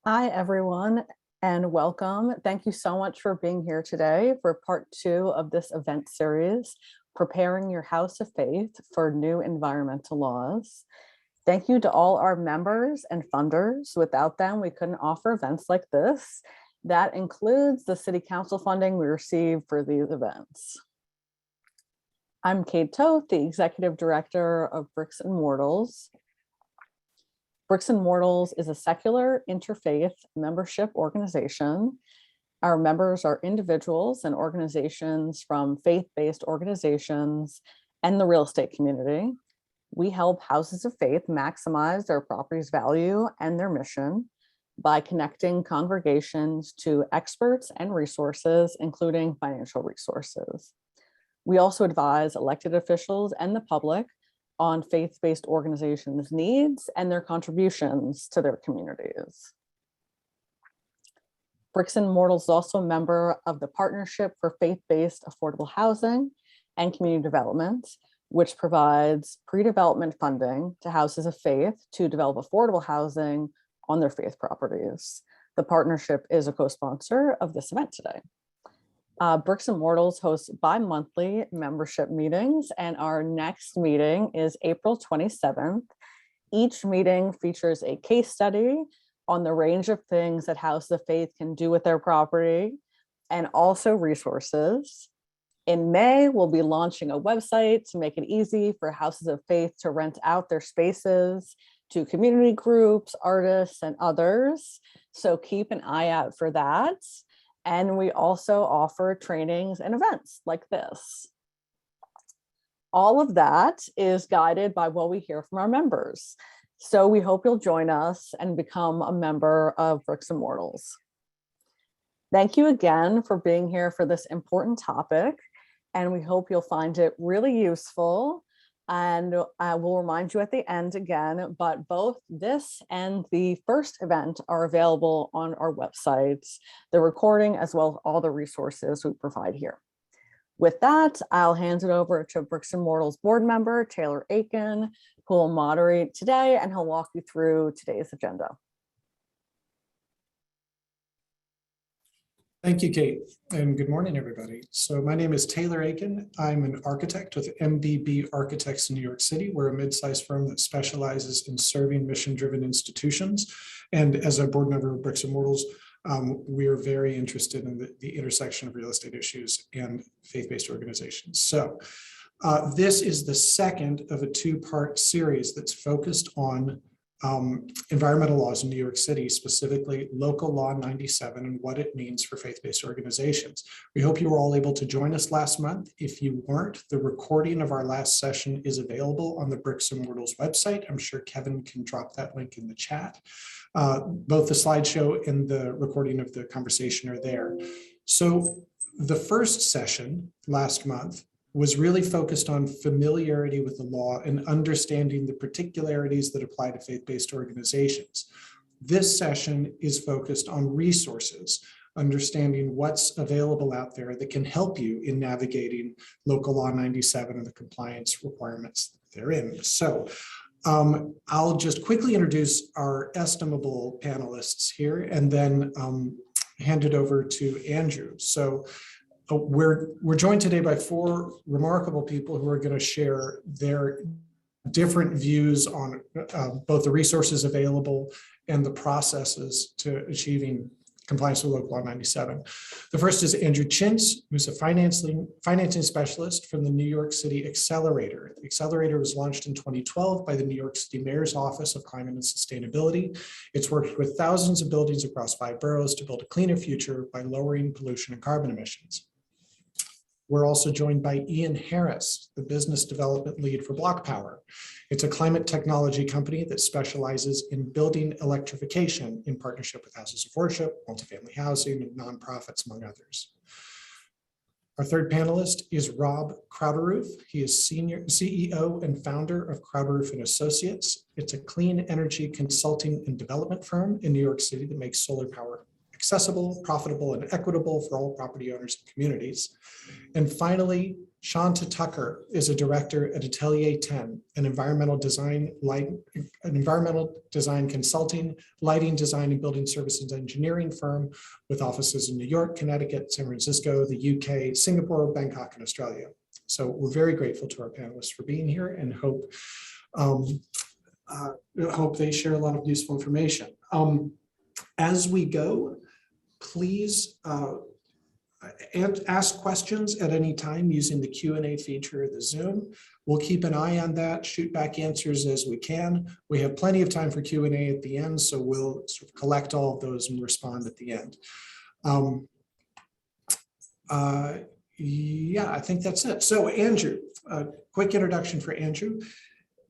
Hi, everyone, and welcome. Thank you so much for being here today for part 2 of this event series, Preparing Your House of Faith for New Environmental Laws. Thank you to all our members and funders. Without them, we couldn't offer events like this. That includes the City Council funding we receive for these events. I'm Kate Toth, the Executive Director of Bricks and Mortals. Bricks and Mortals is a secular interfaith membership organization. Our members are individuals and organizations from faith-based organizations and the real estate community. We help houses of faith maximize their property's value and their mission by connecting congregations to experts and resources, including financial resources. We also advise elected officials and the public on faith-based organizations' needs and their contributions to their communities. Bricks and Mortals is also a member of the Partnership for Faith-Based Affordable Housing and Community Development, which provides pre-development funding to houses of faith to develop affordable housing on their faith properties. The partnership is a co-sponsor of this event today. Bricks and Mortals hosts bi-monthly membership meetings, and our next meeting is April 27th. Each meeting features a case study on the range of things that houses of faith can do with their property, and also resources. In May, we'll be launching a website to make it easy for houses of faith to rent out their spaces to community groups, artists, and others. So keep an eye out for that. And we also offer trainings and events like this. All of that is guided by what we hear from our members. So we hope you'll join us and become a member of Bricks and Mortals. Thank you again for being here for this important topic. And we hope you'll find it really useful. And I will remind you at the end again, but both this and the first event are available on our websites, the recording, as well as all the resources we provide here. With that, I'll hand it over to Bricks and Mortals board member, Taylor Aiken, who will moderate today, and he'll walk you through today's agenda. Thank you, Kate, and good morning, everybody. So my name is Taylor Aiken. I'm an architect with MBB Architects in New York City. We're a mid-sized firm that specializes in serving mission-driven institutions. And as a board member of Bricks and Mortals, we are very interested in the intersection of real estate issues and faith-based organizations. So this is the second of a two-part series that's focused on environmental laws in New York City, specifically Local Law 97 and what it means for faith-based organizations. We hope you were all able to join us last month. If you weren't, the recording of our last session is available on the Bricks and Mortals website. I'm sure Kevin can drop that link in the chat. Both the slideshow and the recording of the conversation are there. So the first session last month was really focused on familiarity with the law and understanding the particularities that apply to faith-based organizations. This session is focused on resources, understanding what's available out there that can help you in navigating Local Law 97 and the compliance requirements therein. So I'll just quickly introduce our estimable panelists here and then hand it over to Andrew. So we're joined today by four remarkable people who are going to share their different views on both the resources available and the processes to achieving compliance with Local Law 97. The first is Andrew Chintz, who's a financing specialist from the New York City Accelerator. The Accelerator was launched in 2012 by the New York City Mayor's Office of Climate and Sustainability. It's worked with thousands of buildings across 5 boroughs to build a cleaner future by lowering pollution and carbon emissions. We're also joined by Ian Harris, the business development lead for Block Power. It's a climate technology company that specializes in building electrification in partnership with houses of worship, multifamily housing, and nonprofits, among others. Our third panelist is Rob Crowderoof. He is senior CEO and founder of Crowderoof and Associates. It's a clean energy consulting and development firm in New York City that makes solar power accessible, profitable, and equitable for all property owners and communities. And finally, Shanta Tucker is a director at Atelier 10, an environmental design consulting, lighting design, and building services engineering firm with offices in New York, Connecticut, San Francisco, the UK, Singapore, Bangkok, and Australia. So we're very grateful to our panelists for being here and hope they share a lot of useful information. As we go, please and ask questions at any time using the Q&A feature of the Zoom. We'll keep an eye on that, shoot back answers as we can. We have plenty of time for Q&A at the end, so we'll sort of collect all of those and respond at the end. Yeah, I think that's it. So Andrew, a quick introduction for Andrew.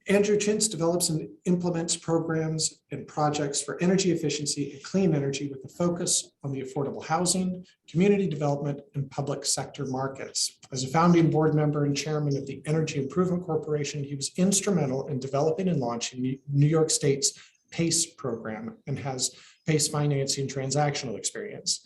Andrew Chintz develops and implements programs and projects for energy efficiency and clean energy with a focus on the affordable housing, community development, and public sector markets. As a founding board member and chairman of the Energy Improvement Corporation, he was instrumental in developing and launching New York State's PACE program and has PACE financing transactional experience.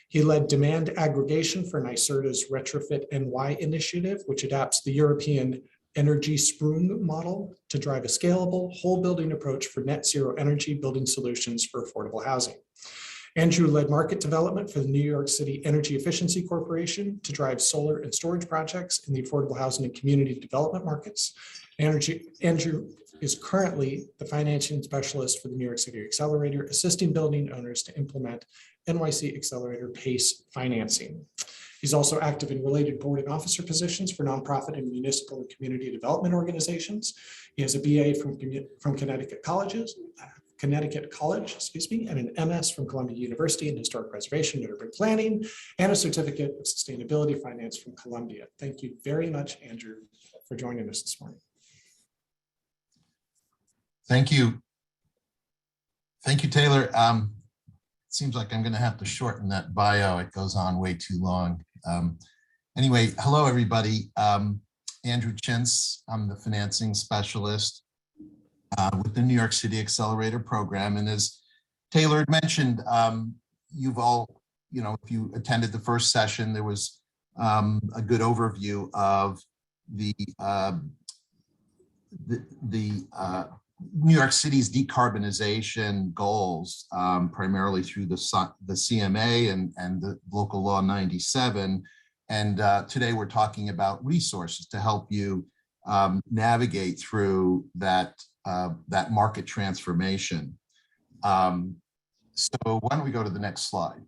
He led demand aggregation for NYSERDA's Retrofit NY initiative, which adapts the European energy Sprung model to drive a scalable whole building approach for net zero energy building solutions for affordable housing. Andrew led market development for the New York City Energy Efficiency Corporation to drive solar and storage projects in the affordable housing and community development markets. Andrew is currently the financing specialist for the New York City Accelerator, assisting building owners to implement NYC Accelerator PACE financing. He's also active in related board and officer positions for nonprofit and municipal and community development organizations. He has a BA from Connecticut College, and an MS from Columbia University in Historic Preservation and Urban Planning, and a certificate of sustainability finance from Columbia. Thank you very much, Andrew, for joining us this morning. Thank you. Thank you, Taylor. It seems like I'm going to have to shorten that bio. It goes on way too long. Anyway, hello, everybody. Andrew Chintz. I'm the financing specialist with the New York City Accelerator program. And as Taylor mentioned, you've all, if you attended the first session, there was a good overview of the New York City's decarbonization goals, primarily through the CMA and the local law 97. And today we're talking about resources to help you navigate through that market transformation. So why don't we go to the next slide?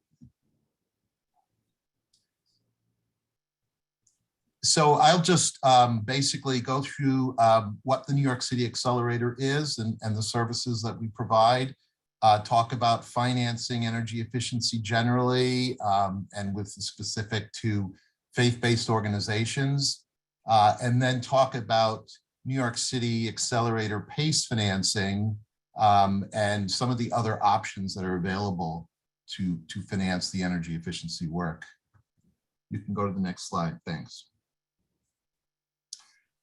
So I'll just basically go through what the New York City Accelerator is and the services that we provide, talk about financing energy efficiency generally, and with the specific to faith-based organizations, and then talk about New York City Accelerator PACE financing and some of the other options that are available to finance the energy efficiency work. You can go to the next slide, thanks.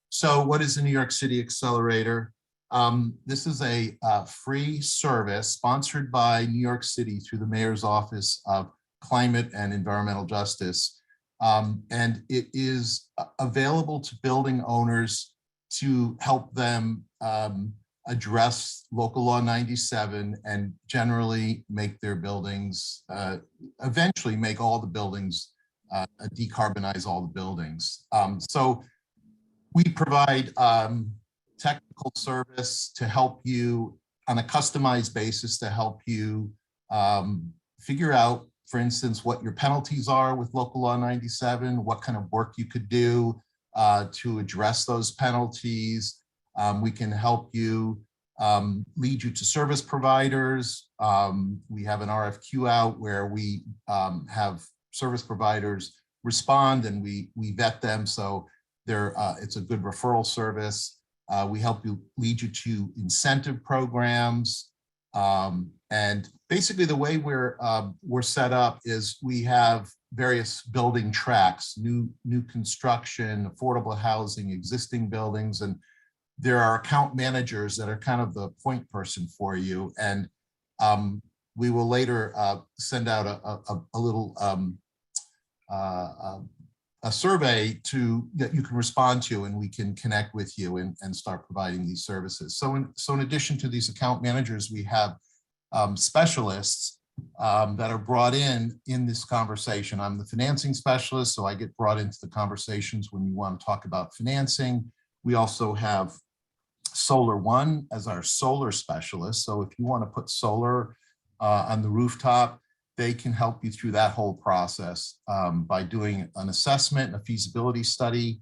So what is the New York City Accelerator? This is a free service sponsored by New York City through the Mayor's Office of Climate and Environmental Justice. And it is available to building owners to help them address local law 97 and generally make their buildings, eventually make all the buildings, decarbonize all the buildings. So we provide technical service to help you on a customized basis to help you figure out, for instance, what your penalties are with local law 97, what kind of work you could do to address those penalties. We can help you, lead you to service providers. We have an RFQ out where we have service providers respond and we vet them. So it's a good referral service. We help you, lead you to incentive programs. And basically the way we're set up is we have various building tracks, new construction, affordable housing, existing buildings, and there are account managers that are kind of the point person for you. And we will later send out a little a survey that you can respond to, and we can connect with you and start providing these services. So in addition to these account managers, we have specialists that are brought in this conversation. I'm the financing specialist, so I get brought into the conversations when you want to talk about financing. We also have Solar One as our solar specialist. So if you want to put solar on the rooftop, they can help you through that whole process by doing an assessment, a feasibility study,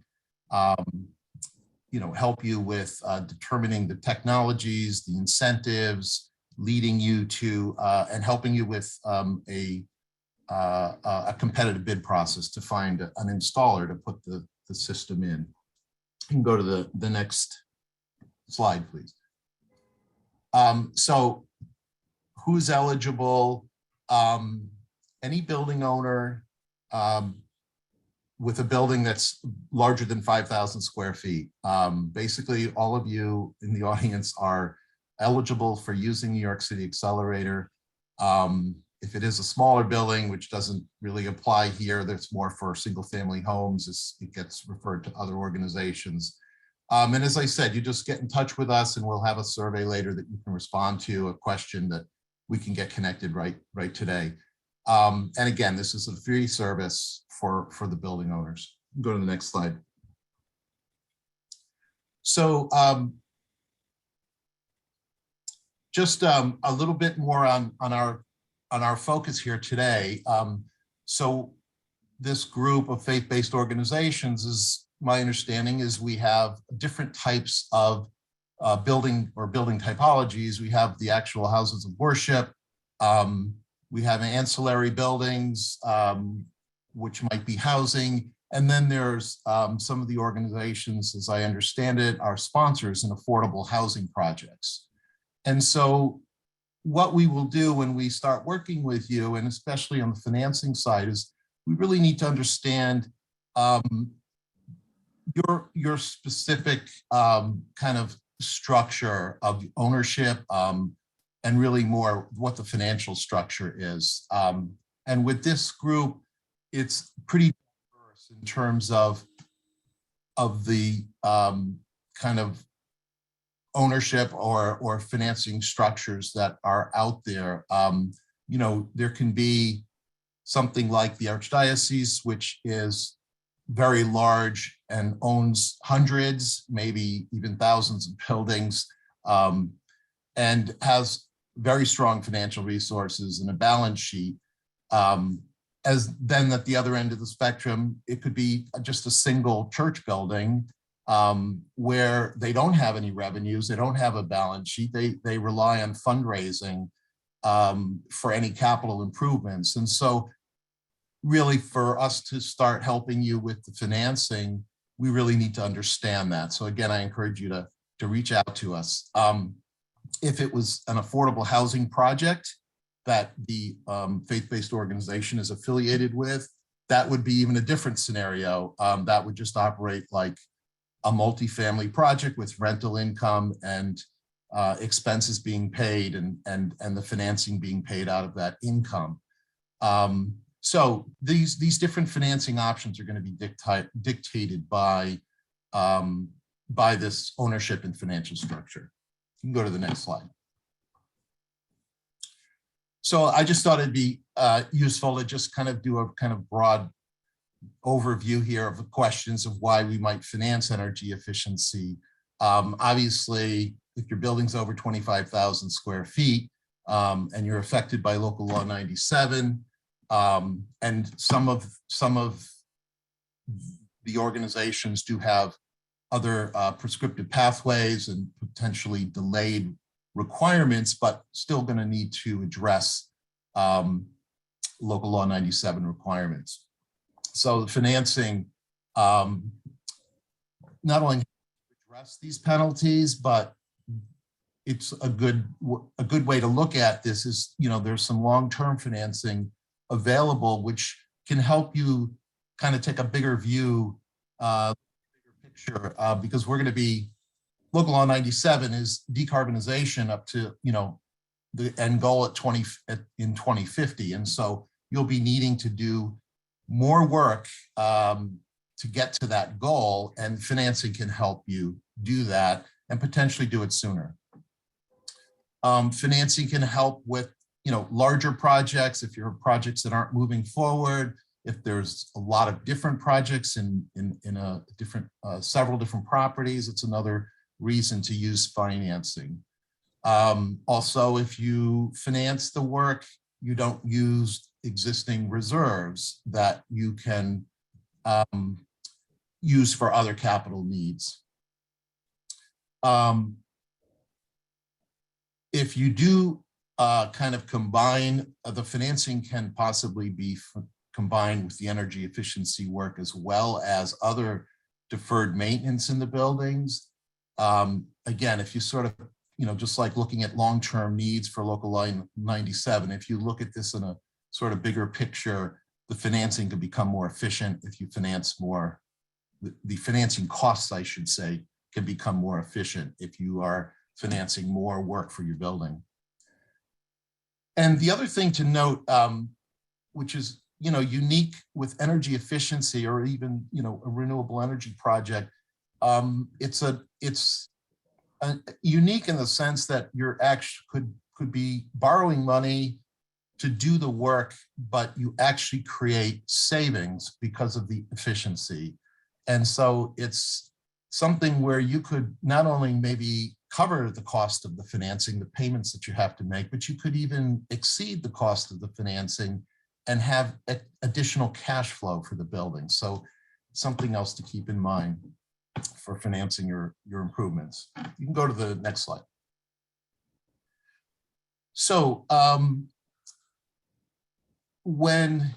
help you with determining the technologies, the incentives, leading you to and helping you with a competitive bid process to find an installer to put the system in. You can go to the next slide, please. So who's eligible? Any building owner with a building that's larger than 5,000 square feet. Basically, all of you in the audience are eligible for using New York City Accelerator. If it is a smaller building, which doesn't really apply here, that's more for single family homes, it gets referred to other organizations. And as I said, you just get in touch with us and we'll have a survey later that you can respond to, a question that we can get connected right today. And again, this is a free service for the building owners. Go to the next slide. So just a little bit more on our focus here today. So this group of faith-based organizations, is my understanding, is we have different types of building typologies. We have the actual houses of worship. We have ancillary buildings, which might be housing. And then there's some of the organizations, as I understand it, are sponsors in affordable housing projects. And so what we will do when we start working with you, and especially on the financing side, is we really need to understand your specific kind of structure of ownership, and really more what the financial structure is. And with this group, it's pretty diverse in terms of the kind of ownership or financing structures that are out there. There can be something like the Archdiocese, which is very large and owns hundreds, maybe even thousands of buildings, and has very strong financial resources and a balance sheet. As then at the other end of the spectrum, it could be just a single church building where they don't have any revenues, they don't have a balance sheet, they rely on fundraising for any capital improvements. And so really, for us to start helping you with the financing, we really need to understand that. So again, I encourage you to reach out to us. If it was an affordable housing project that the faith-based organization is affiliated with, that would be even a different scenario. That would just operate like a multifamily project with rental income and expenses being paid and the financing being paid out of that income. So these different financing options are going to be dictated by this ownership and financial structure. You can go to the next slide. So I just thought it'd be useful to just kind of do a kind of broad overview here of the questions of why we might finance energy efficiency. Obviously, if your building's over 25,000 square feet and you're affected by local law 97, and some of the organizations do have other prescriptive pathways and potentially delayed requirements, but still going to need to address local law 97 requirements. So the financing not only address these penalties, but it's a good way to look at this is, there's some long-term financing available, which can help you kind of take a bigger view, bigger picture, because we're going to be, local law 97 is decarbonization up to, the end goal in 2050. And so you'll be needing to do more work to get to that goal, and financing can help you do that and potentially do it sooner. Financing can help with, larger projects. If you have projects that aren't moving forward, if there's a lot of different projects in a different, several different properties, it's another reason to use financing. Also, if you finance the work, you don't use existing reserves that you can use for other capital needs. If you do kind of combine, the financing can possibly be combined with the energy efficiency work as well as other deferred maintenance in the buildings. Again, if you sort of, just like looking at long-term needs for local line 97, if you look at this in a sort of bigger picture, the financing can become more efficient if you finance more. The financing costs, I should say, can become more efficient if you are financing more work for your building. And the other thing to note, which is unique with energy efficiency or even a renewable energy project, it's unique in the sense that you're actually could be borrowing money to do the work, but you actually create savings because of the efficiency. And so it's something where you could not only maybe cover the cost of the financing, the payments that you have to make, but you could even exceed the cost of the financing and have additional cash flow for the building. So something else to keep in mind for financing your improvements. You can go to the next slide. So when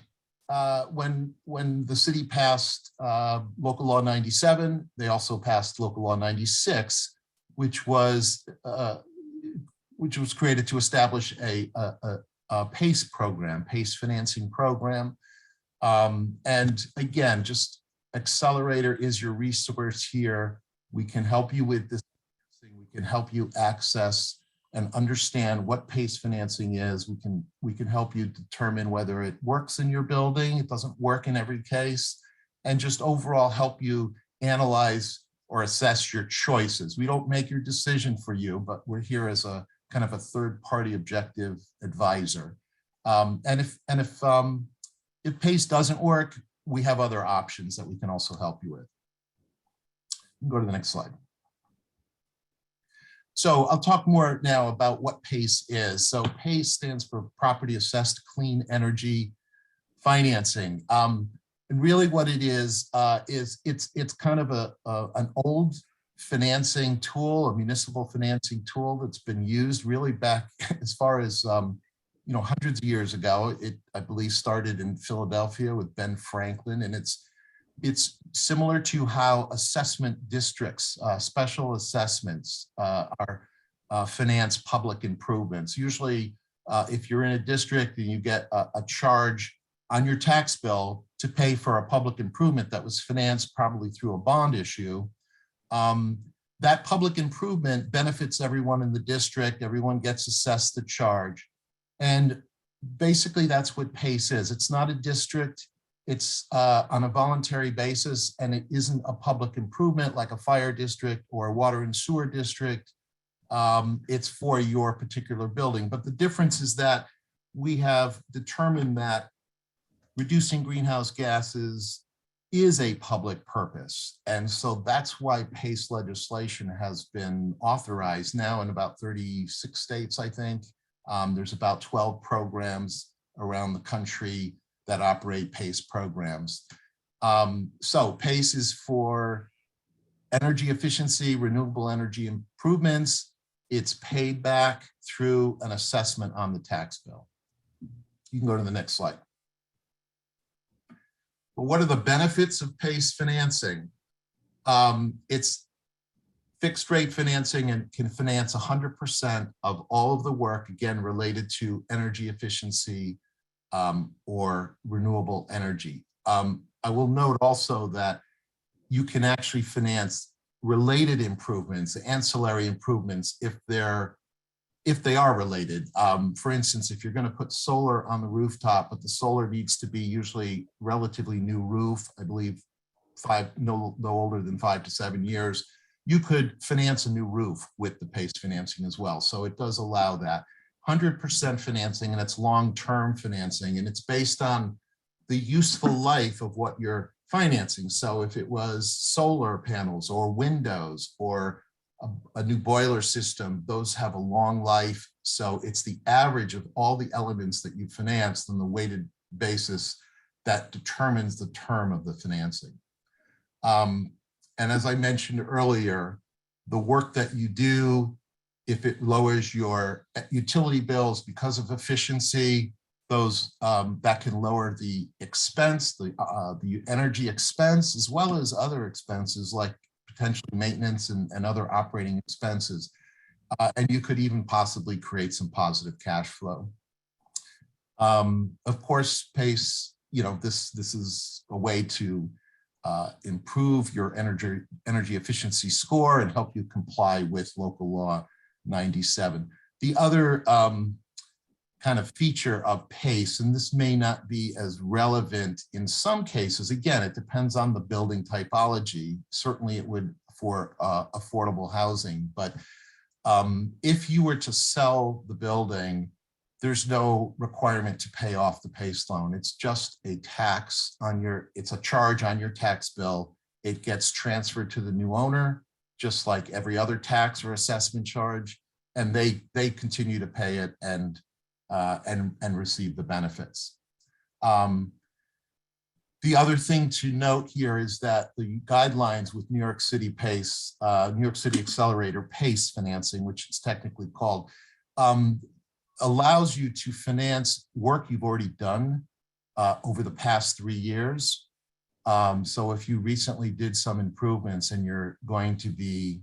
the city passed Local Law 97, they also passed Local Law 96, which was created to establish a PACE program, PACE financing program. And again, just Accelerator is your resource here. We can help you with this. We can help you access and understand what PACE financing is. We can help you determine whether it works in your building. It doesn't work in every case, and just overall help you analyze or assess your choices. We don't make your decision for you, but we're here as a kind of a third-party objective advisor. And if PACE doesn't work, we have other options that we can also help you with. Go to the next slide. So I'll talk more now about what PACE is. So PACE stands for Property Assessed Clean Energy Financing. And really what it is it's kind of an old financing tool, a municipal financing tool that's been used really back as far as hundreds of years ago. It, I believe, started in Philadelphia with Ben Franklin, and it's similar to how assessment districts, special assessments are finance public improvements. Usually, if you're in a district and you get a charge on your tax bill to pay for a public improvement that was financed probably through a bond issue, that public improvement benefits everyone in the district. Everyone gets assessed the charge. And basically that's what PACE is. It's not a district. It's on a voluntary basis, and it isn't a public improvement like a fire district or a water and sewer district. It's for your particular building. But the difference is that we have determined that reducing greenhouse gases is a public purpose. And so that's why PACE legislation has been authorized now in about 36 states, I think. There's about 12 programs around the country that operate PACE programs. So PACE is for energy efficiency, renewable energy improvements. It's paid back through an assessment on the tax bill. You can go to the next slide. But what are the benefits of PACE financing? It's fixed rate financing and can finance 100% of all of the work, again, related to energy efficiency or renewable energy. I will note also that you can actually finance related improvements, ancillary improvements, if they are related. For instance, if you're going to put solar on the rooftop, but the solar needs to be usually relatively new roof, I believe no older than 5 to 7 years, you could finance a new roof with the PACE financing as well. So it does allow that 100% financing, and it's long-term financing, and it's based on the useful life of what you're financing. So if it was solar panels or windows or a new boiler system, those have a long life. So it's the average of all the elements that you financed on the weighted basis that determines the term of the financing. And as I mentioned earlier, the work that you do, if it lowers your utility bills because of efficiency, those that can lower the expense, the energy expense, as well as other expenses like potentially maintenance and other operating expenses. And you could even possibly create some positive cash flow. Of course, PACE, this is a way to improve your energy efficiency score and help you comply with local law 97. The other kind of feature of PACE, and this may not be as relevant in some cases, again, it depends on the building typology. Certainly it would for affordable housing, but if you were to sell the building, there's no requirement to pay off the PACE loan. It's just a tax on it's a charge on your tax bill. It gets transferred to the new owner, just like every other tax or assessment charge, and they continue to pay it and receive the benefits. The other thing to note here is that the guidelines with New York City PACE, New York City Accelerator PACE financing, which it's technically called, allows you to finance work you've already done over the past 3 years. So if you recently did some improvements and you're going to be,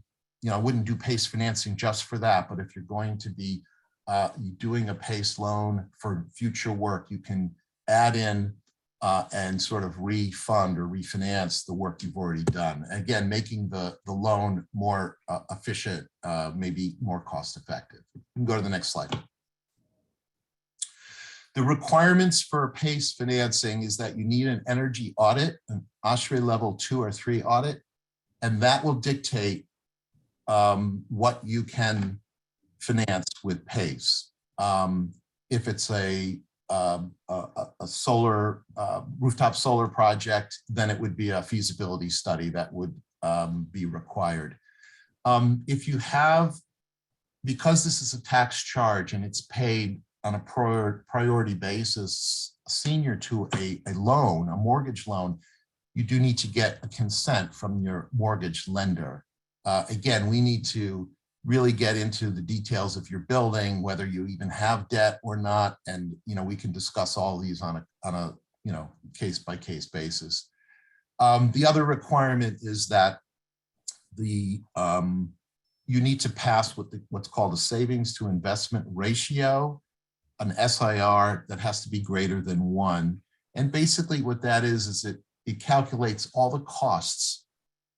I wouldn't do PACE financing just for that, but if you're going to be doing a PACE loan for future work, you can add in and sort of refund or refinance the work you've already done. Again, making the loan more efficient, maybe more cost effective. You can go to the next slide. The requirements for PACE financing is that you need an energy audit, an OSHRA level 2 or 3 audit, and that will dictate what you can finance with PACE. If it's a solar rooftop solar project, then it would be a feasibility study that would be required. If you have, because this is a tax charge and it's paid on a priority basis, senior to a loan, a mortgage loan, you do need to get a consent from your mortgage lender. Again, we need to really get into the details of your building, whether you even have debt or not, and we can discuss all these on a case-by-case basis. The other requirement is that you need to pass what's called a savings to investment ratio, an SIR that has to be greater than 1. And basically what that is it calculates all the costs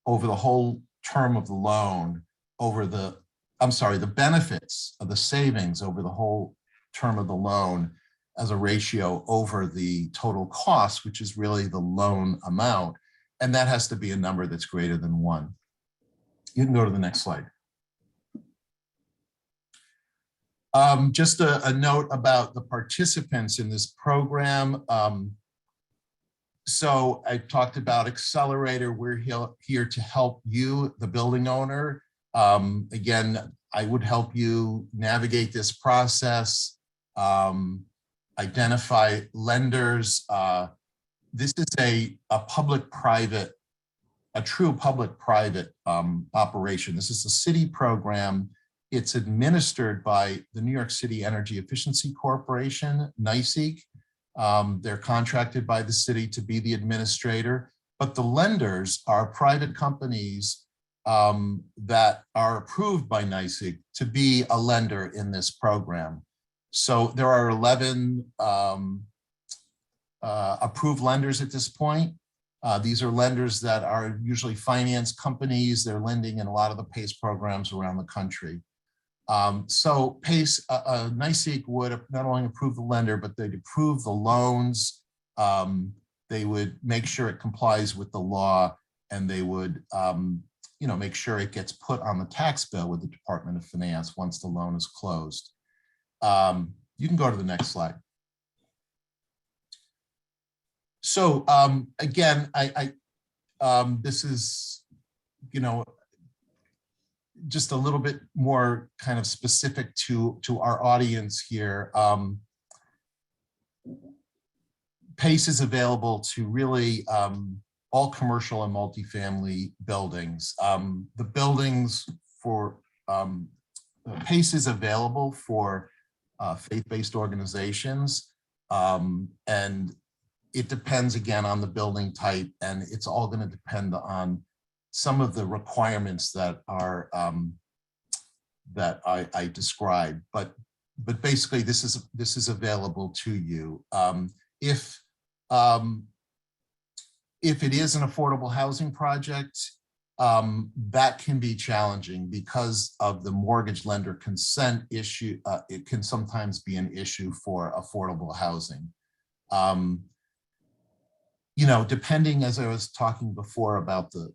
over the whole term of the loan, the benefits of the savings over the whole term of the loan as a ratio over the total cost, which is really the loan amount. And that has to be a number that's greater than 1. You can go to the next slide. Just a note about the participants in this program. So I talked about Accelerator. We're here to help you, the building owner. Again, I would help you navigate this process, identify lenders. This is a true public-private operation. This is a city program. It's administered by the New York City Energy Efficiency Corporation, NYSEG. They're contracted by the city to be the administrator, but the lenders are private companies that are approved by NYSEG to be a lender in this program. So there are 11 approved lenders at this point. These are lenders that are usually finance companies. They're lending in a lot of the PACE programs around the country. So PACE, NYSEG would not only approve the lender, but they'd approve the loans. They would make sure it complies with the law, and they would make sure it gets put on the tax bill with the Department of Finance once the loan is closed. You can go to the next slide. So again, this is, just a little bit more kind of specific to our audience here. PACE is available to really all commercial and multifamily buildings. The buildings for PACE is available for faith-based organizations, and it depends again on the building type, and it's all going to depend on some of the requirements that are that I described. But basically, this is available to you. If it is an affordable housing project, that can be challenging because of the mortgage lender consent issue. It can sometimes be an issue for affordable housing. Depending, as I was talking before, about the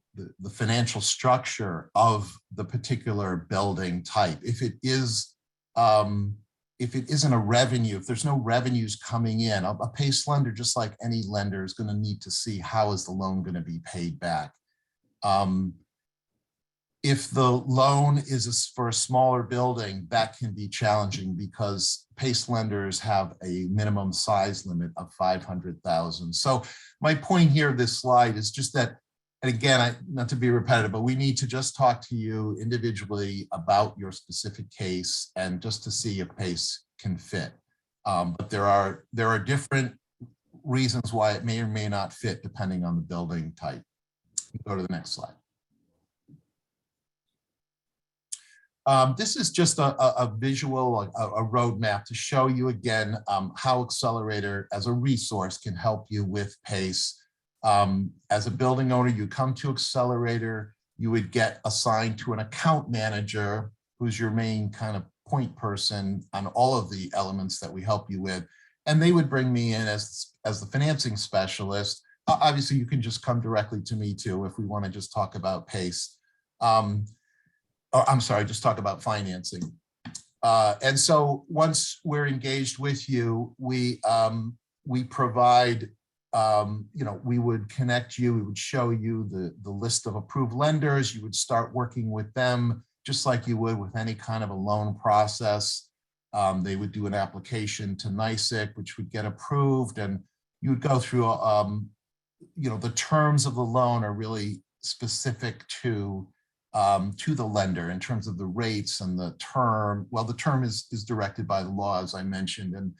financial structure of the particular building type, if it isn't a revenue, if there's no revenues coming in, a PACE lender, just like any lender, is going to need to see how is the loan going to be paid back. If the loan is for a smaller building, that can be challenging because PACE lenders have a minimum size limit of 500,000. So my point here of this slide is just that, and again, not to be repetitive, but we need to just talk to you individually about your specific case and just to see if PACE can fit. But there are different reasons why it may or may not fit depending on the building type. Go to the next slide. This is just a visual, a roadmap to show you again how Accelerator as a resource can help you with PACE. As a building owner, you come to Accelerator, you would get assigned to an account manager who's your main kind of point person on all of the elements that we help you with. And they would bring me in as the financing specialist. Obviously, you can just come directly to me too if we want to just talk about PACE. I'm sorry, just talk about financing. And so once we're engaged with you, we provide, we would connect you, we would show you the list of approved lenders, you would start working with them just like you would with any kind of a loan process. They would do an application to NYSEC, which would get approved, and you would go through, the terms of the loan are really specific to the lender in terms of the rates and the term. Well, the term is directed by the law, as I mentioned. And,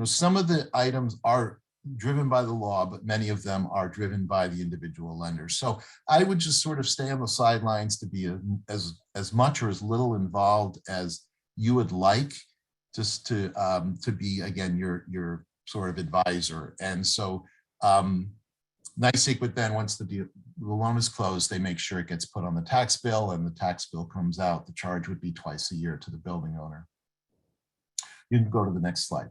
some of the items are driven by the law, but many of them are driven by the individual lenders. So I would just sort of stay on the sidelines to be as much or as little involved as you would like, just to be, again, your sort of advisor. And so NYSEC would then, once the loan is closed, they make sure it gets put on the tax bill, and the tax bill comes out. The charge would be twice a year to the building owner. You can go to the next slide.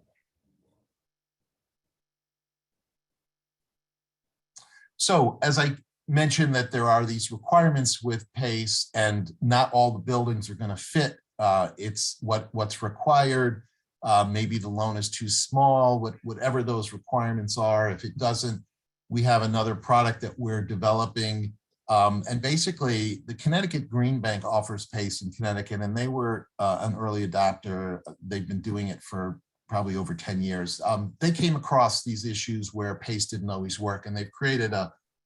So as I mentioned, that there are these requirements with PACE, and not all the buildings are going to fit. It's what's required. Maybe the loan is too small, whatever those requirements are. If it doesn't, we have another product that we're developing. And basically, the Connecticut Green Bank offers PACE in Connecticut, and they were an early adopter. They've been doing it for probably over 10 years. They came across these issues where PACE didn't always work, and they've created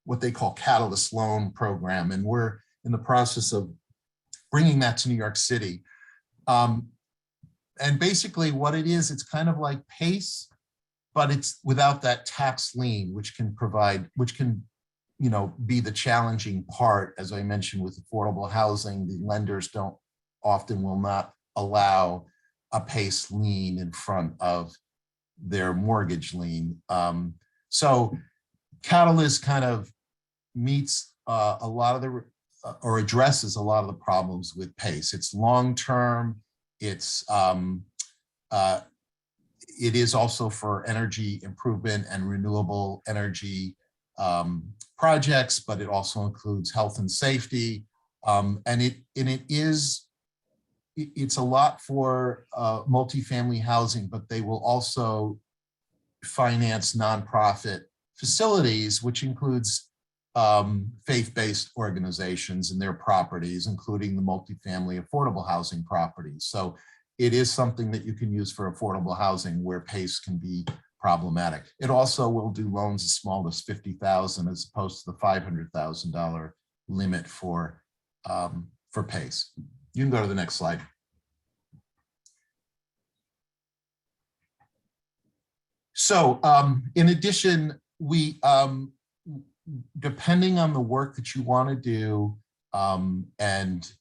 what they call Catalyst Loan Program. And we're in the process of bringing that to New York City. And basically what it is, it's kind of like PACE, but it's without that tax lien, which can be the challenging part. As I mentioned, with affordable housing, the lenders will not allow a PACE lien in front of their mortgage lien. So Catalyst kind of meets a lot of or addresses a lot of the problems with PACE. It's long-term. It is also for energy improvement and renewable energy. projects, but it also includes health and safety. It's a lot for multifamily housing, but they will also finance nonprofit facilities, which includes faith-based organizations and their properties, including the multifamily affordable housing properties. So it is something that you can use for affordable housing where PACE can be problematic. It also will do loans as small as $50,000 as opposed to the $500,000 limit for PACE. You can go to the next slide. So in addition, we, depending on the work that you want to do and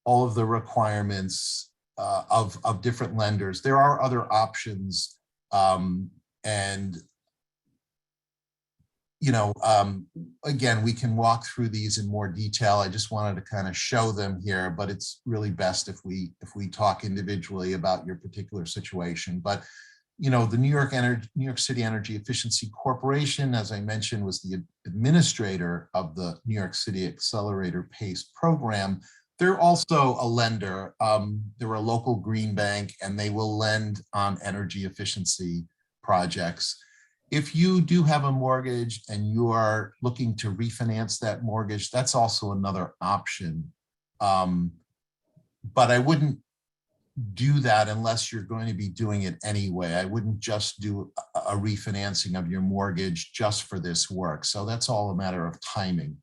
all of the requirements of different lenders, there are other options. And, again, we can walk through these in more detail. I just wanted to kind of show them here, but it's really best if we talk individually about your particular situation. But the New York City Energy Efficiency Corporation, as I mentioned, was the administrator of the New York City Accelerator PACE program. They're also a lender. They're a local green bank, and they will lend on energy efficiency projects. If you do have a mortgage and you are looking to refinance that mortgage, that's also another option. But I wouldn't do that unless you're going to be doing it anyway. I wouldn't just do a refinancing of your mortgage just for this work. So that's all a matter of timing.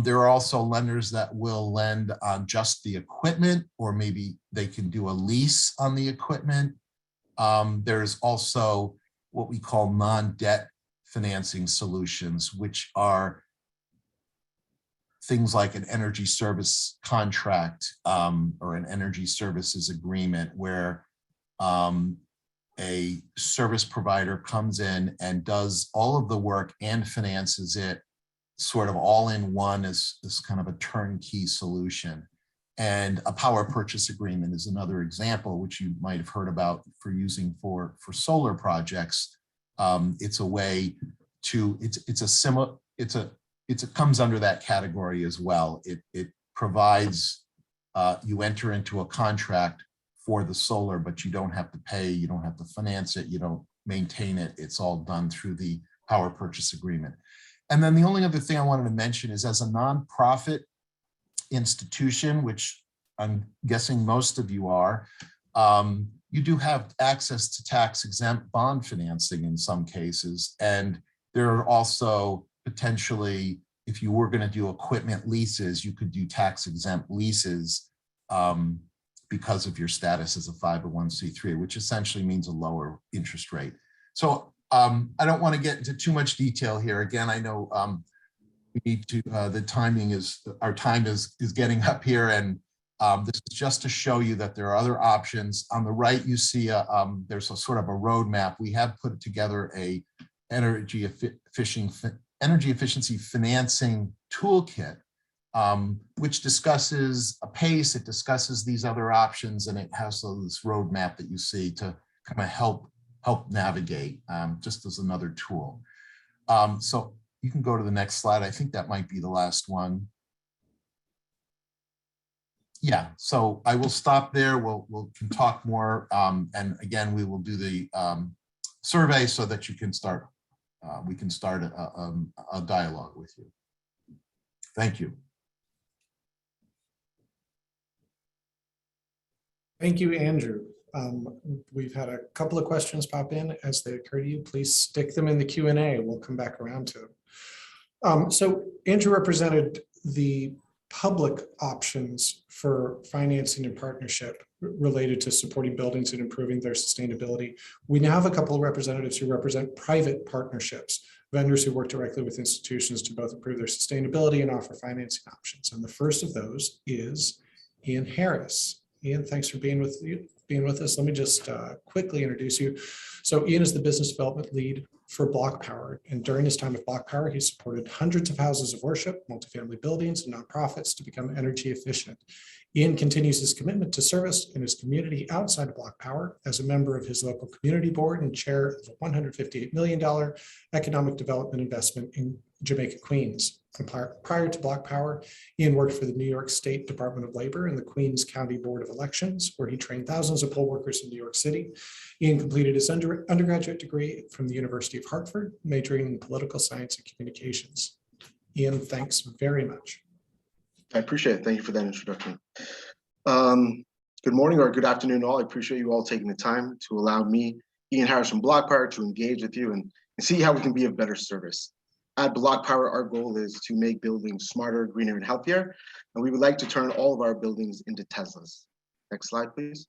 There are also lenders that will lend on just the equipment, or maybe they can do a lease on the equipment. There's also what we call non-debt financing solutions, which are things like an energy service contract or an energy services agreement, where a service provider comes in and does all of the work and finances it sort of all in one as kind of a turnkey solution. And a power purchase agreement is another example, which you might have heard about for using for solar projects. It's a way to, it comes under that category as well. It provides, you enter into a contract for the solar, but you don't have to pay, you don't have to finance it, you don't maintain it. It's all done through the power purchase agreement. And then the only other thing I wanted to mention is, as a nonprofit institution, which I'm guessing most of you are, you do have access to tax-exempt bond financing in some cases. And there are also potentially, if you were going to do equipment leases, you could do tax-exempt leases because of your status as a 501c3, which essentially means a lower interest rate. So I don't want to get into too much detail here. Again, I know we need to, the timing is, our time is getting up here, and this is just to show you that there are other options. On the right, you see there's a sort of a roadmap. We have put together a energy efficiency financing toolkit, which discusses a PACE, it discusses these other options, and it has this roadmap that you see to kind of help navigate, just as another tool. So you can go to the next slide. I think that might be the last one. Yeah, so I will stop there. We'll can talk more. And again, we will do the survey so that you can start, we can start a dialogue with you. Thank you. Thank you, Andrew. We've had a couple of questions pop in. As they occur to you, please stick them in the Q&A. We'll come back around to them. So Andrew represented the public options for financing and partnership related to supporting buildings and improving their sustainability. We now have a couple of representatives who represent private partnerships, vendors who work directly with institutions to both improve their sustainability and offer financing options. And the first of those is Ian Harris. Ian, thanks for being with us. Let me just quickly introduce you. So Ian is the business development lead for Block Power. And during his time at Block Power, he supported hundreds of houses of worship, multifamily buildings, and nonprofits to become energy efficient. Ian continues his commitment to service in his community outside of Block Power as a member of his local community board and chair of a $158 million economic development investment in Jamaica, Queens. And prior to Block Power, Ian worked for the New York State Department of Labor and the Queens County Board of Elections, where he trained thousands of poll workers in New York City. Ian completed his undergraduate degree from the University of Hartford, majoring in political science and communications. Ian, thanks very much. I appreciate it. Thank you for that introduction. Good morning or good afternoon all. I appreciate you all taking the time to allow me, Ian Harris from Block Power, to engage with you and see how we can be of better service. At Block Power, our goal is to make buildings smarter, greener, and healthier. And we would like to turn all of our buildings into Teslas. Next slide, please.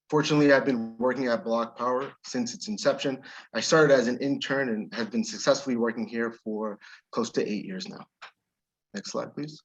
Fortunately, I've been working at Block Power since its inception. I started as an intern and have been successfully working here for close to 8 years now. Next slide, please.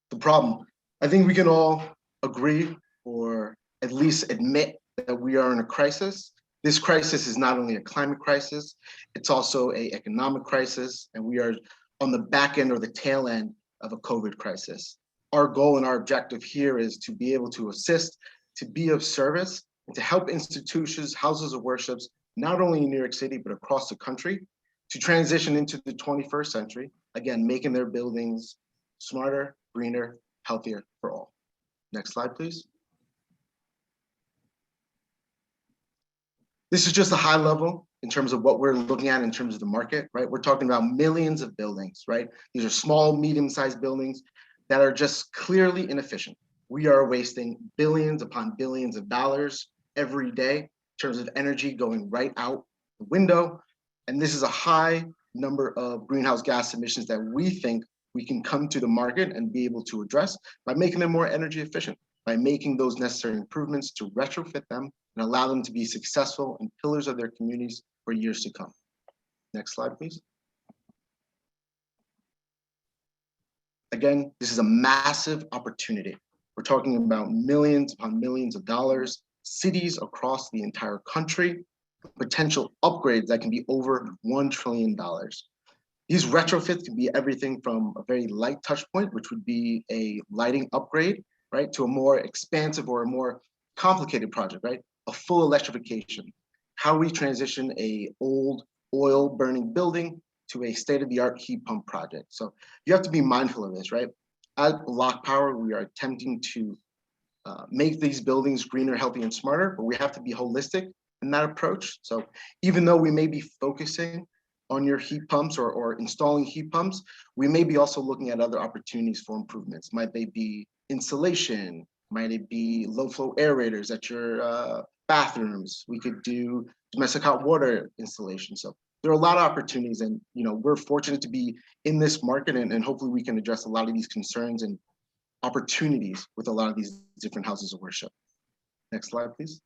The problem, I think we can all agree or at least admit that we are in a crisis. This crisis is not only a climate crisis, it's also an economic crisis, and we are on the back end or the tail end of a COVID crisis. Our goal and our objective here is to be able to assist, to be of service, and to help institutions, houses of worships, not only in New York City, but across the country, to transition into the 21st century, again, making their buildings smarter, greener, healthier for all. Next slide, please. This is just a high level in terms of what we're looking at in terms of the market, right? We're talking about millions of buildings, right? These are small, medium-sized buildings that are just clearly inefficient. We are wasting billions upon billions of dollars every day in terms of energy going right out the window. And this is a high number of greenhouse gas emissions that we think we can come to the market and be able to address by making them more energy efficient, by making those necessary improvements to retrofit them and allow them to be successful and pillars of their communities for years to come. Next slide, please. Again, this is a massive opportunity. We're talking about millions upon millions of dollars, cities across the entire country, potential upgrades that can be over $1 trillion. These retrofits can be everything from a very light touch point, which would be a lighting upgrade, right, to a more expansive or a more complicated project, right? A full electrification. How we transition a old oil burning building to a state-of-the-art heat pump project. So you have to be mindful of this, right? At Block Power, we are attempting to make these buildings greener, healthier, and smarter, but we have to be holistic in that approach. So even though we may be focusing on your heat pumps or installing heat pumps, we may be also looking at other opportunities for improvements. Might they be insulation? Might it be low flow aerators at your bathrooms? We could do domestic hot water installation. So there are a lot of opportunities, and we're fortunate to be in this market, and hopefully we can address a lot of these concerns and opportunities with a lot of these different houses of worship. Next slide, please.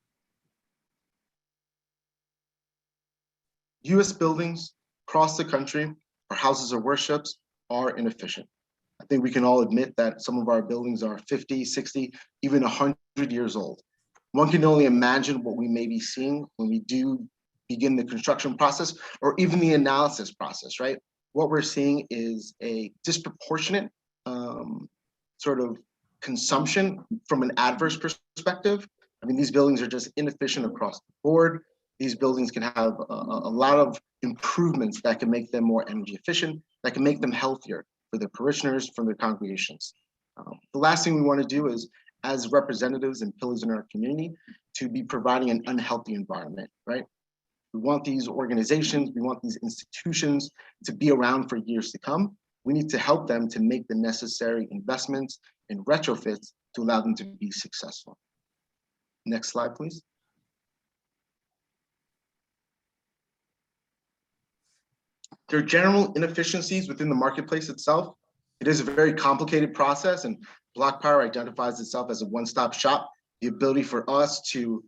US buildings across the country, our houses of worships, are inefficient. I think we can all admit that some of our buildings are 50, 60, even 100 years old. One can only imagine what we may be seeing when we do begin the construction process or even the analysis process, right? What we're seeing is a disproportionate sort of consumption from an adverse perspective. I mean, these buildings are just inefficient across the board. These buildings can have a lot of improvements that can make them more energy efficient, that can make them healthier for their parishioners, for their congregations. The last thing we want to do is, as representatives and pillars in our community, to be providing an unhealthy environment, right? We want these organizations, we want these institutions to be around for years to come. We need to help them to make the necessary investments and retrofits to allow them to be successful. Next slide, please. There are general inefficiencies within the marketplace itself. It is a very complicated process, and Block Power identifies itself as a one-stop shop, the ability for us to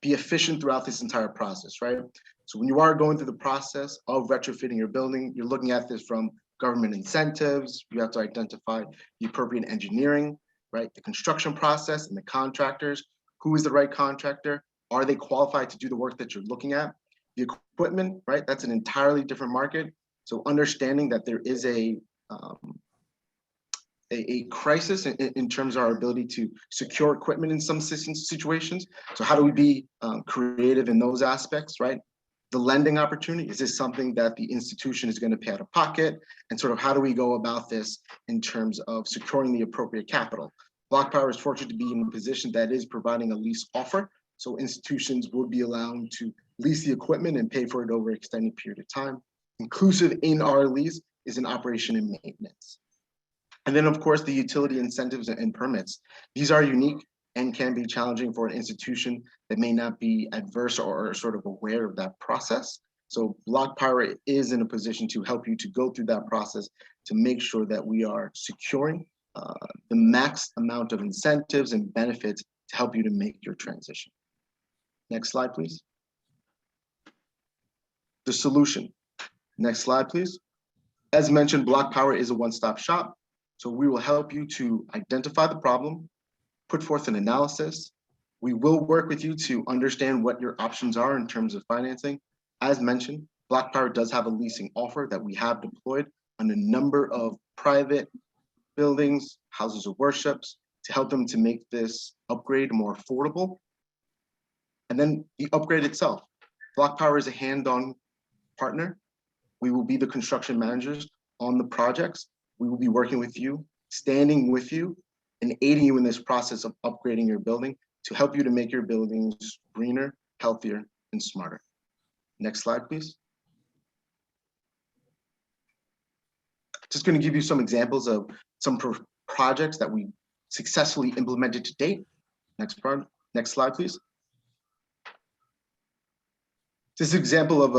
be efficient throughout this entire process, right? So when you are going through the process of retrofitting your building, you're looking at this from government incentives. You have to identify the appropriate engineering, right? The construction process and the contractors. Who is the right contractor? Are they qualified to do the work that you're looking at? The equipment, right? That's an entirely different market. So understanding that there is a a crisis in terms of our ability to secure equipment in some situations. So how do we be creative in those aspects, right? The lending opportunity, is this something that the institution is going to pay out of pocket? And sort of how do we go about this in terms of securing the appropriate capital? Block Power is fortunate to be in a position that is providing a lease offer. So institutions will be allowed to lease the equipment and pay for it over an extended period of time. Inclusive in our lease is an operation and maintenance. And then, of course, the utility incentives and permits. These are unique and can be challenging for an institution that may not be adverse or sort of aware of that process. So Block Power is in a position to help you to go through that process to make sure that we are securing the max amount of incentives and benefits to help you to make your transition. Next slide, please. The solution. Next slide, please. As mentioned, Block Power is a one-stop shop. So we will help you to identify the problem, put forth an analysis. We will work with you to understand what your options are in terms of financing. As mentioned, Block Power does have a leasing offer that we have deployed on a number of private buildings, houses of worships, to help them to make this upgrade more affordable. And then the upgrade itself. Block Power is a hand-on partner. We will be the construction managers on the projects. We will be working with you, standing with you, and aiding you in this process of upgrading your building to help you to make your buildings greener, healthier, and smarter. Next slide, please. Just going to give you some examples of some projects that we successfully implemented to date. Next slide, please. This is an example of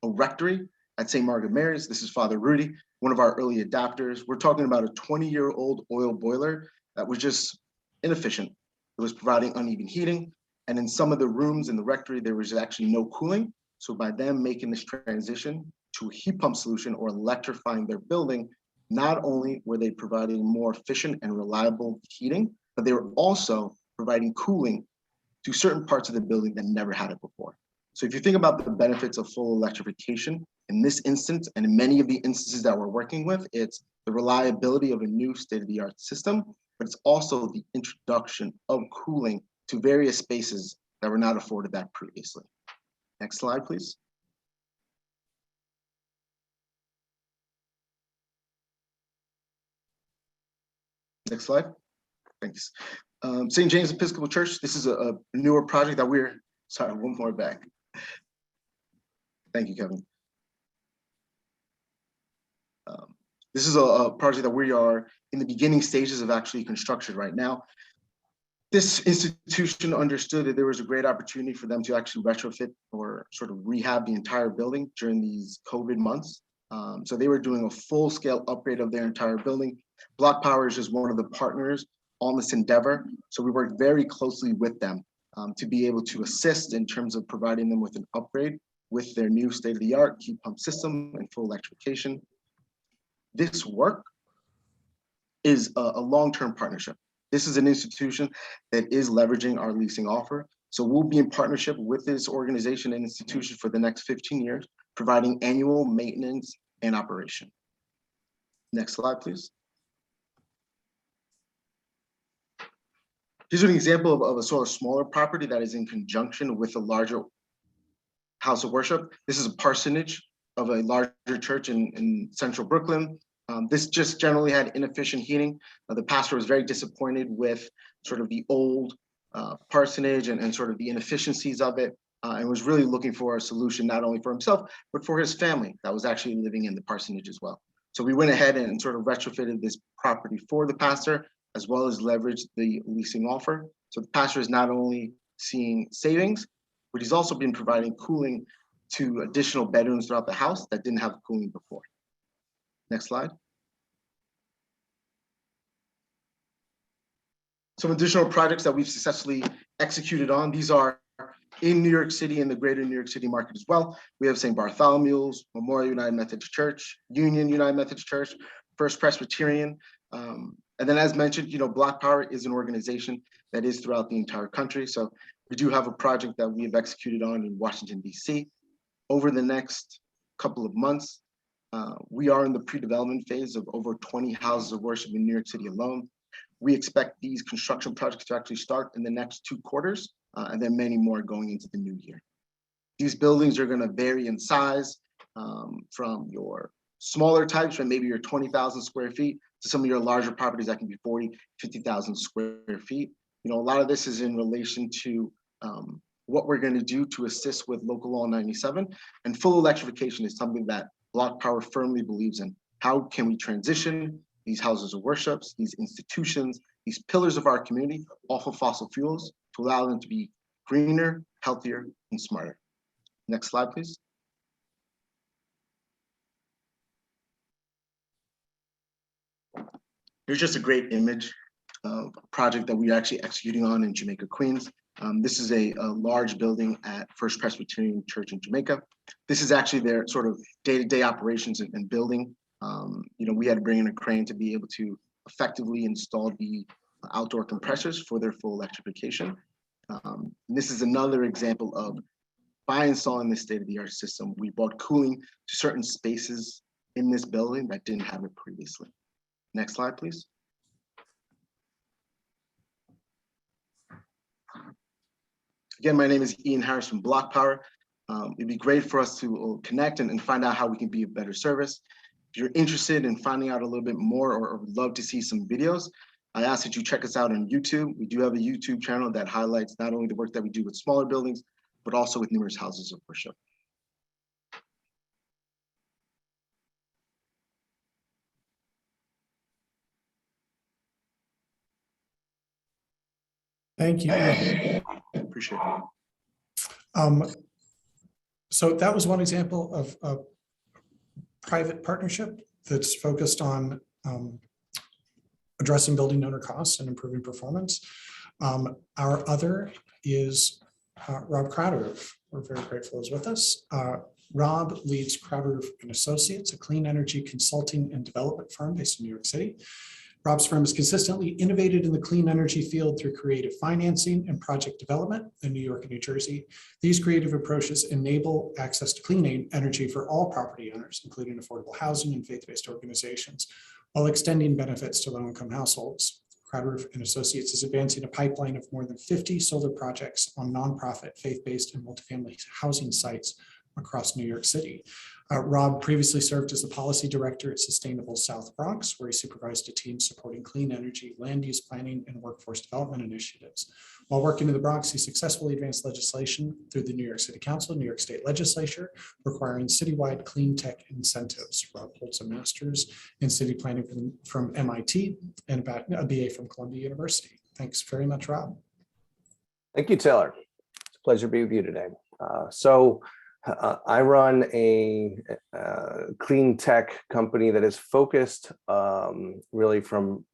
a rectory at St. Margaret Mary's. This is Father Rudy, one of our early adapters. We're talking about a 20-year-old oil boiler that was just inefficient. It was providing uneven heating. And in some of the rooms in the rectory, there was actually no cooling. So by them making this transition to a heat pump solution or electrifying their building, not only were they providing more efficient and reliable heating, but they were also providing cooling to certain parts of the building that never had it before. So if you think about the benefits of full electrification, in this instance, and in many of the instances that we're working with, it's the reliability of a new state-of-the-art system, but it's also the introduction of cooling to various spaces that were not afforded that previously. Next slide, please. Next slide. Thanks. St. James Episcopal Church, this is a newer project that we're, sorry, one more back. Thank you, Kevin. This is a project that we are in the beginning stages of actually construction right now. This institution understood that there was a great opportunity for them to actually retrofit or sort of rehab the entire building during these COVID months. So they were doing a full-scale upgrade of their entire building. Block Power is just one of the partners on this endeavor. So we worked very closely with them to be able to assist in terms of providing them with an upgrade with their new state-of-the-art heat pump system and full electrification. This work is a long-term partnership. This is an institution that is leveraging our leasing offer. So we'll be in partnership with this organization and institution for the next 15 years, providing annual maintenance and operation. Next slide, please. Here's an example of a sort of smaller property that is in conjunction with a larger house of worship. This is a parsonage of a larger church in central Brooklyn. This just generally had inefficient heating. The pastor was very disappointed with sort of the old parsonage and sort of the inefficiencies of it, and was really looking for a solution not only for himself, but for his family that was actually living in the parsonage as well. So we went ahead and sort of retrofitted this property for the pastor, as well as leveraged the leasing offer. So the pastor is not only seeing savings, but he's also been providing cooling to additional bedrooms throughout the house that didn't have cooling before. Next slide. Some additional projects that we've successfully executed on. These are in New York City and the greater New York City market as well. We have St. Bartholomew's, Memorial United Methodist Church, Union United Methodist Church, First Presbyterian. And then as mentioned, Block Power is an organization that is throughout the entire country. So we do have a project that we have executed on in Washington, D.C. Over the next couple of months, We are in the pre-development phase of over 20 houses of worship in New York City alone. We expect these construction projects to actually start in the next 2 quarters, and then many more going into the new year. These buildings are going to vary in size from your smaller types, from maybe your 20,000 square feet, to some of your larger properties that can be 40, 50,000 square feet. You know, a lot of this is in relation to what we're going to do to assist with Local Law 97, and full electrification is something that Block Power firmly believes in. How can we transition these houses of worships, these institutions, these pillars of our community off of fossil fuels to allow them to be greener, healthier, and smarter? Next slide, please. Here's just a great image of a project that we're actually executing on in Jamaica, Queens. This is a large building at First Presbyterian Church in Jamaica. This is actually their sort of day-to-day operations and building. You know, we had to bring in a crane to be able to effectively install the outdoor compressors for their full electrification. This is another example of, by installing this state-of-the-art system, we brought cooling to certain spaces in this building that didn't have it previously. Next slide, please. Again, my name is Ian Harris from Block Power. It'd be great for us to connect and find out how we can be of better service. If you're interested in finding out a little bit more or would love to see some videos, I ask that you check us out on YouTube. We do have a YouTube channel that highlights not only the work that we do with smaller buildings, but also with numerous houses of worship. Thank you. Appreciate it. So that was one example of a private partnership that's focused on addressing building owner costs and improving performance. Our other is Rob Crowder. We're very grateful is with us. Rob leads Crowder and Associates, a clean energy consulting and development firm based in New York City. Rob's firm has consistently innovated in the clean energy field through creative financing and project development in New York and New Jersey. These creative approaches enable access to clean energy for all property owners, including affordable housing and faith-based organizations, while extending benefits to low-income households. Crowder and Associates is advancing a pipeline of more than 50 solar projects on nonprofit, faith-based, and multifamily housing sites across New York City. Rob previously served as the policy director at Sustainable South Bronx, where he supervised a team supporting clean energy, land use planning, and workforce development initiatives. While working in the Bronx, he successfully advanced legislation through the New York City Council, New York State Legislature, requiring citywide clean tech incentives. Rob holds a master's in city planning from MIT and a BA from Columbia University. Thanks very much, Rob. Thank you, Taylor. It's a pleasure to be with you today. I run a clean tech company that is focused really from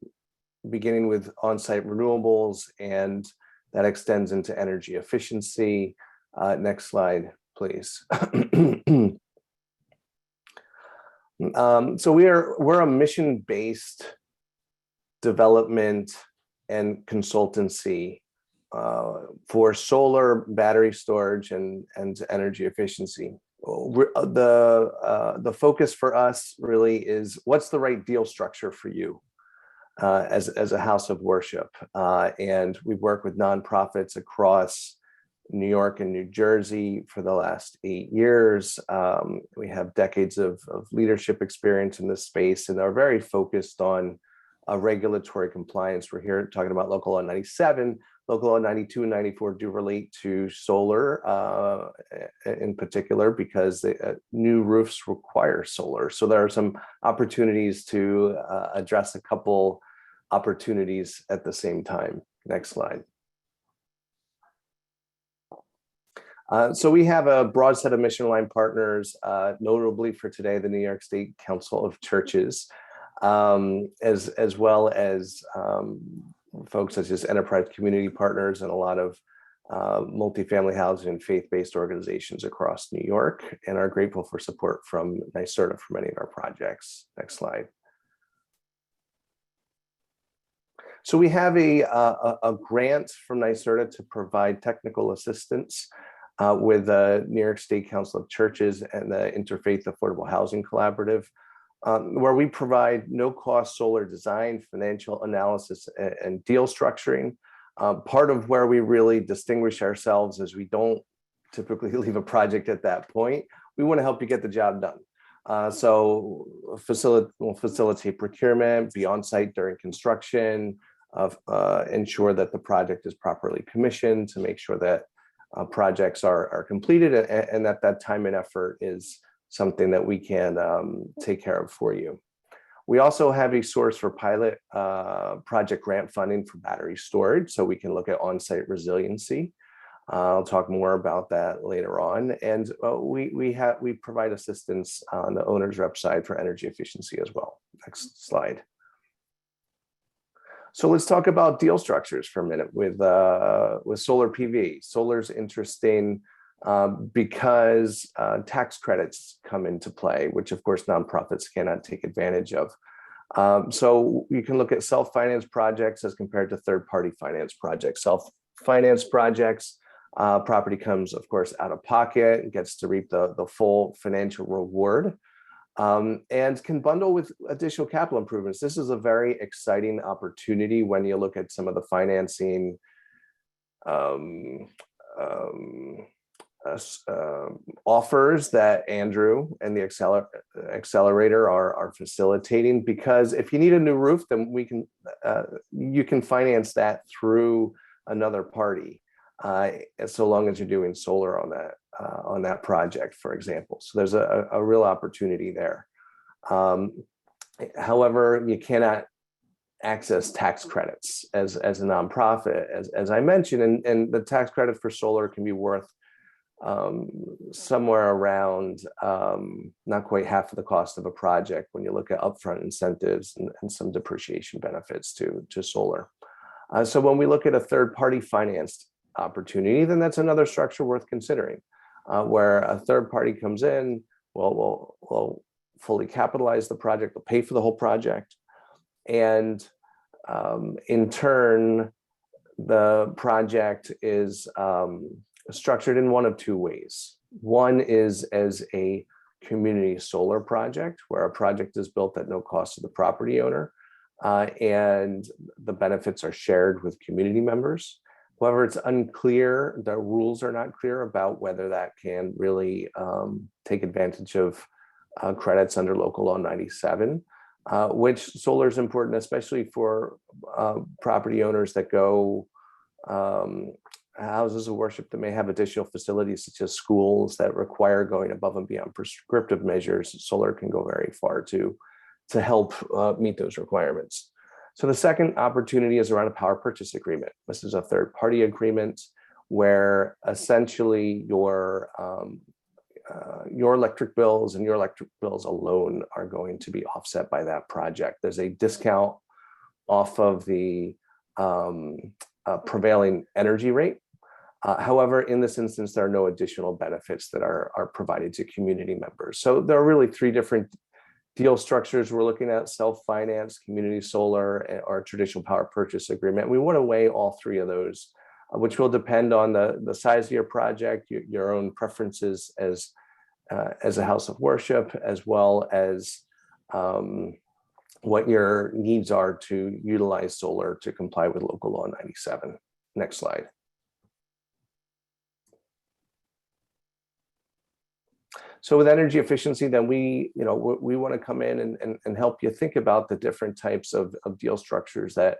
beginning with on-site renewables, and that extends into energy efficiency. Next slide, please. So we're a mission-based development and consultancy for solar, battery storage, and energy efficiency. The focus for us really is what's the right deal structure for you as a house of worship. And we've worked with nonprofits across New York and New Jersey for the last 8 years. We have decades of leadership experience in this space and are very focused on regulatory compliance. We're here talking about Local Law 97. Local Law 92 and 94 do relate to solar in particular, because new roofs require solar. So there are some opportunities to address a couple opportunities at the same time. Next slide. So we have a broad set of mission line partners, notably for today, the New York State Council of Churches, as well as folks such as enterprise community partners and a lot of multifamily housing and faith-based organizations across New York, and are grateful for support from NYSERDA for many of our projects. Next slide. So we have a grant from NYSERDA to provide technical assistance with the New York State Council of Churches and the Interfaith Affordable Housing Collaborative, where we provide no-cost solar design, financial analysis, and deal structuring. Part of where we really distinguish ourselves is we don't typically leave a project at that point. We want to help you get the job done. So we'll facilitate procurement, be on site during construction, ensure that the project is properly commissioned to make sure that projects are completed and that time and effort is something that we can take care of for you. We also have a source for pilot project grant funding for battery storage, so we can look at on-site resiliency. I'll talk more about that later on. And we provide assistance on the owner's rep side for energy efficiency as well. Next slide. So let's talk about deal structures for a minute with solar PV. Solar's interesting because tax credits come into play, which of course nonprofits cannot take advantage of. So you can look at self-finance projects as compared to third-party finance projects. Self-finance projects, property comes, of course, out of pocket and gets to reap the full financial reward, and can bundle with additional capital improvements. This is a very exciting opportunity when you look at some of the financing offers that Andrew and the accelerator are facilitating, because if you need a new roof, then you can finance that through another party, so long as you're doing solar on that project, for example. So there's a real opportunity there. However, you cannot access tax credits as a nonprofit, as I mentioned, and the tax credit for solar can be worth somewhere around not quite half of the cost of a project when you look at upfront incentives and some depreciation benefits to solar. So when we look at a third-party financed opportunity, then that's another structure worth considering, where a third party comes in, will fully capitalize the project, will pay for the whole project, and in turn, the project is structured in one of two ways. One is as a community solar project, where a project is built at no cost to the property owner, and the benefits are shared with community members. However, it's unclear, the rules are not clear about whether that can really take advantage of credits under Local Law 97, which solar is important, especially for property owners that go houses of worship that may have additional facilities such as schools that require going above and beyond prescriptive measures. Solar can go very far to help meet those requirements. So the second opportunity is around a power purchase agreement. This is a third-party agreement where essentially your electric bills and your electric bills alone are going to be offset by that project. There's a discount off of the prevailing energy rate. However, in this instance, there are no additional benefits that are provided to community members. So there are really three different deal structures we're looking at: self-finance, community solar, or traditional power purchase agreement. We want to weigh all three of those, which will depend on the size of your project, your own preferences as a house of worship, as well as what your needs are to utilize solar to comply with Local Law 97. Next slide. So with energy efficiency, then we want to come in and help you think about the different types of deal structures that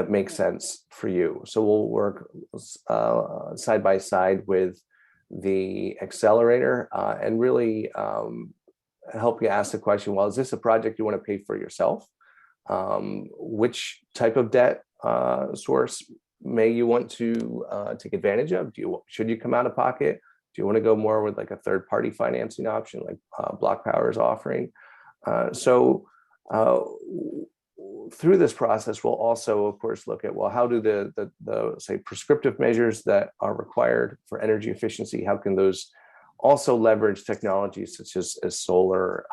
make sense for you. So we'll work side by side with the accelerator and really help you ask the question, well, is this a project you want to pay for yourself? Which type of debt source may you want to take advantage of? Should you come out of pocket? Do you want to go more with like a third-party financing option like Block Power is offering? So through this process, we'll also, of course, look at, well, how do the say prescriptive measures that are required for energy efficiency, how can those also leverage technologies such as solar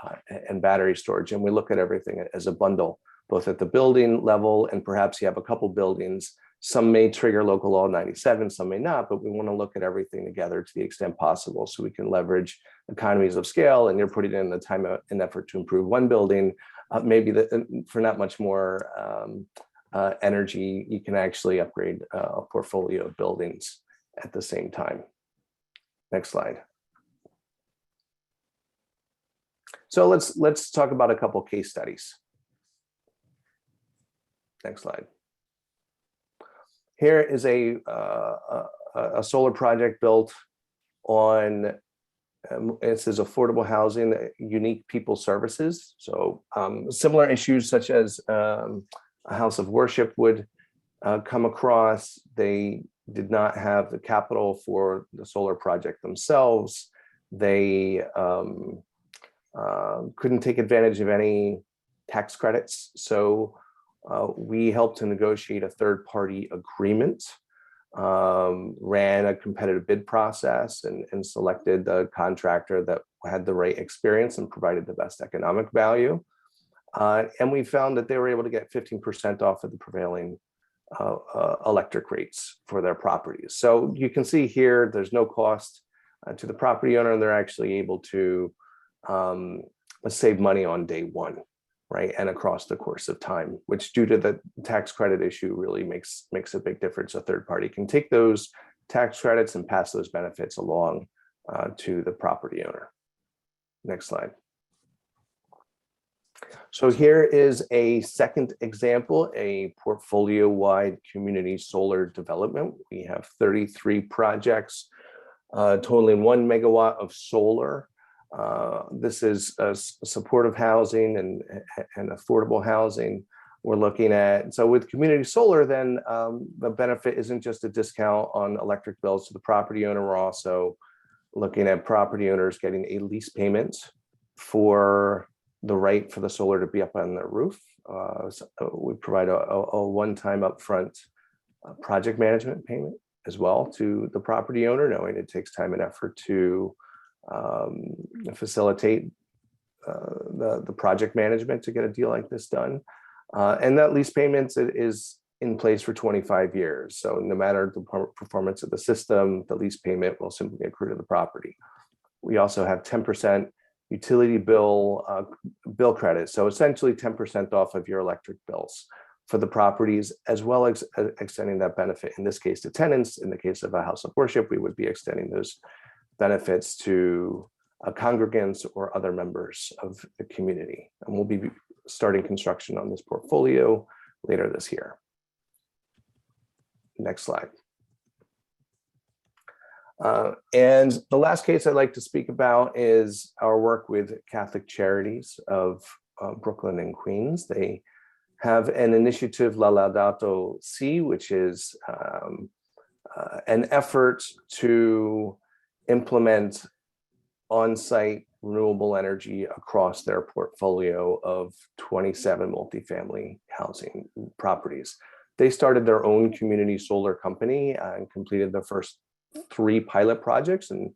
and battery storage? And we look at everything as a bundle, both at the building level, and perhaps you have a couple buildings, Some may trigger local law 97, some may not, but we want to look at everything together to the extent possible so we can leverage economies of scale. And you're putting in the time and effort to improve one building, maybe for not much more energy, you can actually upgrade a portfolio of buildings at the same time. Next slide. So let's talk about a couple case studies. Next slide. Here is a solar project built on, it says affordable housing, unique people services. So similar issues such as a house of worship would come across. They did not have the capital for the solar project themselves. They couldn't take advantage of any tax credits. So we helped to negotiate a third-party agreement, ran a competitive bid process, and selected the contractor that had the right experience and provided the best economic value. And we found that they were able to get 15% off of the prevailing electric rates for their properties. So you can see here, there's no cost to the property owner, and they're actually able to save money on day one, right? And across the course of time, which due to the tax credit issue really makes a big difference. A third party can take those tax credits and pass those benefits along to the property owner. Next slide. So here is a second example, a portfolio-wide community solar development. We have 33 projects totaling 1 megawatt of solar. This is supportive housing and affordable housing we're looking at. So with community solar, then the benefit isn't just a discount on electric bills to the property owner. We're also looking at property owners getting a lease payment for the right for the solar to be up on their roof. So we provide a one-time upfront project management payment as well to the property owner, knowing it takes time and effort to facilitate the project management to get a deal like this done. And that lease payment is in place for 25 years. So no matter the performance of the system, the lease payment will simply accrue to the property. We also have 10% utility bill credit. So essentially 10% off of your electric bills for the properties, as well as extending that benefit, in this case to tenants. In the case of a house of worship, we would be extending those benefits to congregants or other members of the community. And we'll be starting construction on this portfolio later this year. Next slide. And the last case I'd like to speak about is our work with Catholic Charities of Brooklyn and Queens. They have an initiative, La Laudato Si, which is an effort to implement on-site renewable energy across their portfolio of 27 multifamily housing properties. They started their own community solar company and completed their first 3 pilot projects, and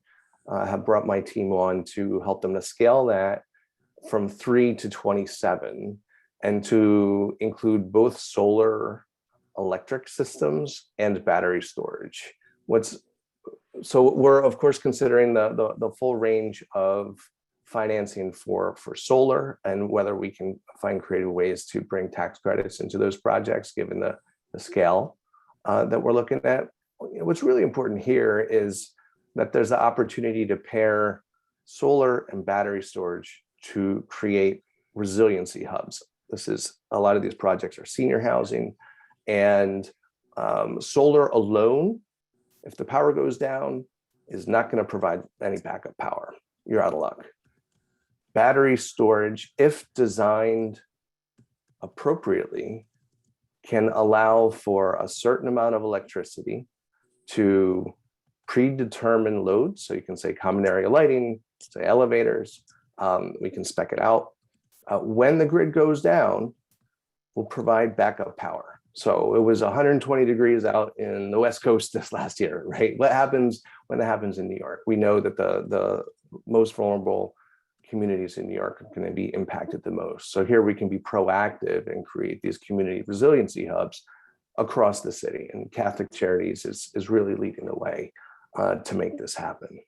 have brought my team on to help them to scale that from 3 to 27 and to include both solar electric systems and battery storage. So we're of course considering the full range of financing for solar, and whether we can find creative ways to bring tax credits into those projects given the scale that we're looking at. What's really important here is that there's the opportunity to pair solar and battery storage to create resiliency hubs. A lot of these projects are senior housing, and solar alone, if the power goes down, is not going to provide any backup power. You're out of luck. Battery storage, if designed appropriately, can allow for a certain amount of electricity to predetermine loads. So you can say common area lighting, say elevators, we can spec it out. When the grid goes down, we'll provide backup power. So it was 120 degrees out in the West Coast this last year, right? What happens when that happens in New York? We know that the most vulnerable communities in New York are going to be impacted the most. So here we can be proactive and create these community resiliency hubs across the city, and Catholic Charities is really leading the way to make this happen.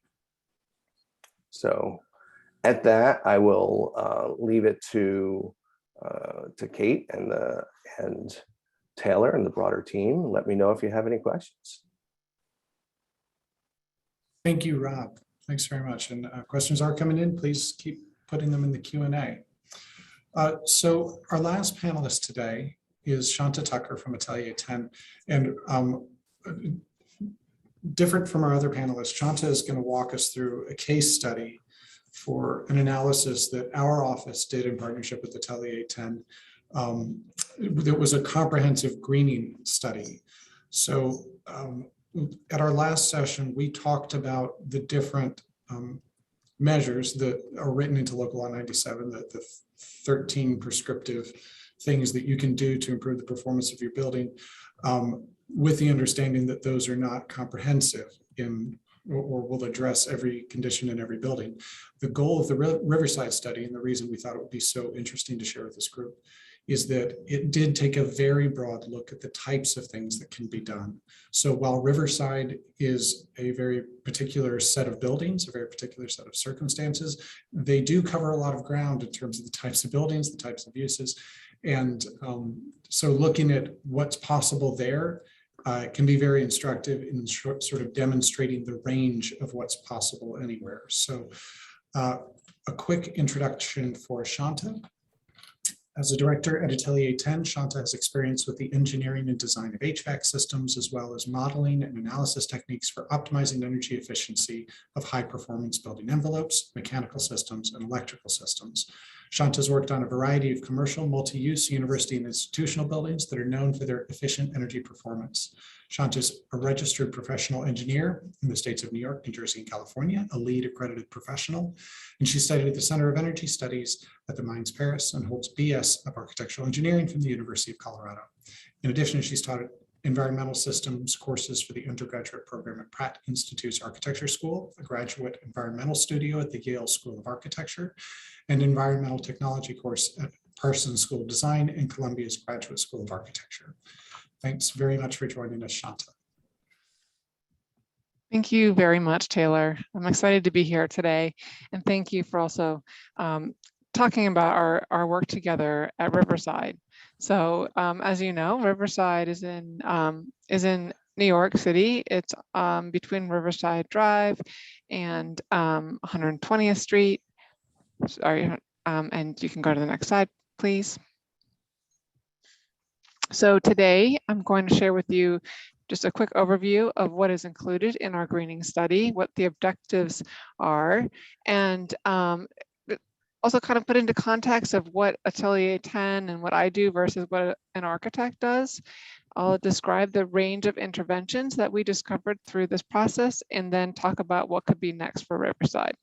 So at that, I will leave it to Kate and Taylor and the broader team. Let me know if you have any questions. Thank you, Rob. Thanks very much. And questions are coming in. Please keep putting them in the Q&A. So our last panelist today is Shanta Tucker from Atelier 10. And different from our other panelists, Shanta is going to walk us through a case study for an analysis that our office did in partnership with Atelier 10. That was a comprehensive greening study. So at our last session, we talked about the different measures that are written into Local Law 97, the 13 prescriptive things that you can do to improve the performance of your building, with the understanding that those are not comprehensive or will address every condition in every building. The goal of the Riverside study, and the reason we thought it would be so interesting to share with this group, is that it did take a very broad look at the types of things that can be done. So while Riverside is a very particular set of buildings, a very particular set of circumstances, they do cover a lot of ground in terms of the types of buildings, the types of uses. And so looking at what's possible there can be very instructive in sort of demonstrating the range of what's possible anywhere. So a quick introduction for Shanta. As a director at Atelier 10, Shanta has experience with the engineering and design of HVAC systems, as well as modeling and analysis techniques for optimizing energy efficiency of high-performance building envelopes, mechanical systems, and electrical systems. Shanta has worked on a variety of commercial, multi-use, university, and institutional buildings that are known for their efficient energy performance. Shanta is a registered professional engineer in the states of New York, New Jersey, and California, a LEED accredited professional. And she studied at the Center of Energy Studies at the Mines Paris and holds BS of Architectural Engineering from the University of Colorado. In addition, she's taught environmental systems courses for the undergraduate program at Pratt Institute's Architecture School, a graduate environmental studio at the Yale School of Architecture, and environmental technology course at Parsons School of Design and Columbia's Graduate School of Architecture. Thanks very much for joining us, Shanta. Thank you very much, Taylor. I'm excited to be here today. And thank you for also talking about our work together at Riverside. So as you know, Riverside is in New York City. It's between Riverside Drive and 120th Street. Sorry, and you can go to the next slide, please. So today I'm going to share with you just a quick overview of what is included in our greening study, what the objectives are, and also kind of put into context of what Atelier 10 and what I do versus what an architect does. I'll describe the range of interventions that we discovered through this process, and then talk about what could be next for Riverside.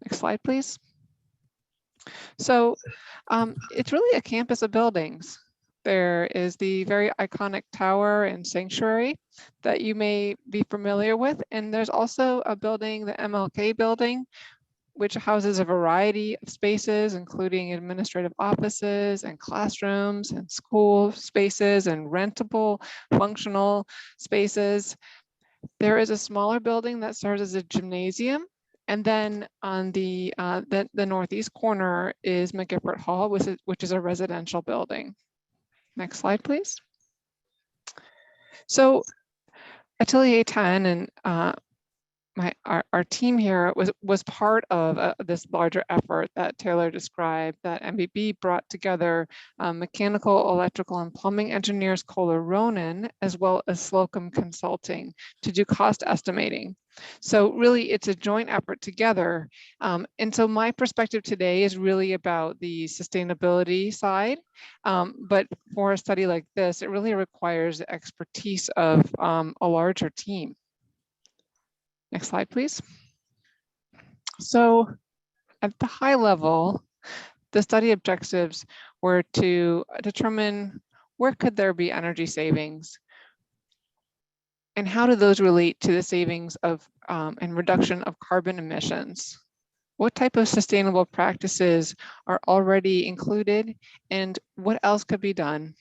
Next slide, please. So it's really a campus of buildings. There is the very iconic tower and sanctuary that you may be familiar with. And there's also a building, the MLK building, which houses a variety of spaces, including administrative offices and classrooms and school spaces and rentable functional spaces. There is a smaller building that serves as a gymnasium. And then on the northeast corner is McGiffert Hall, which is a residential building. Next slide, please. So Atelier 10 and our team here was part of this larger effort that Taylor described, that MBB brought together mechanical, electrical, and plumbing engineers Kohler Ronan, as well as Slocum Consulting, to do cost estimating. So really, it's a joint effort together. And so my perspective today is really about the sustainability side. But for a study like this, it really requires the expertise of a larger team. Next slide, please. So at the high level, the study objectives were to determine where could there be energy savings, and how do those relate to the savings of and reduction of carbon emissions? What type of sustainable practices are already included, and what else could be done?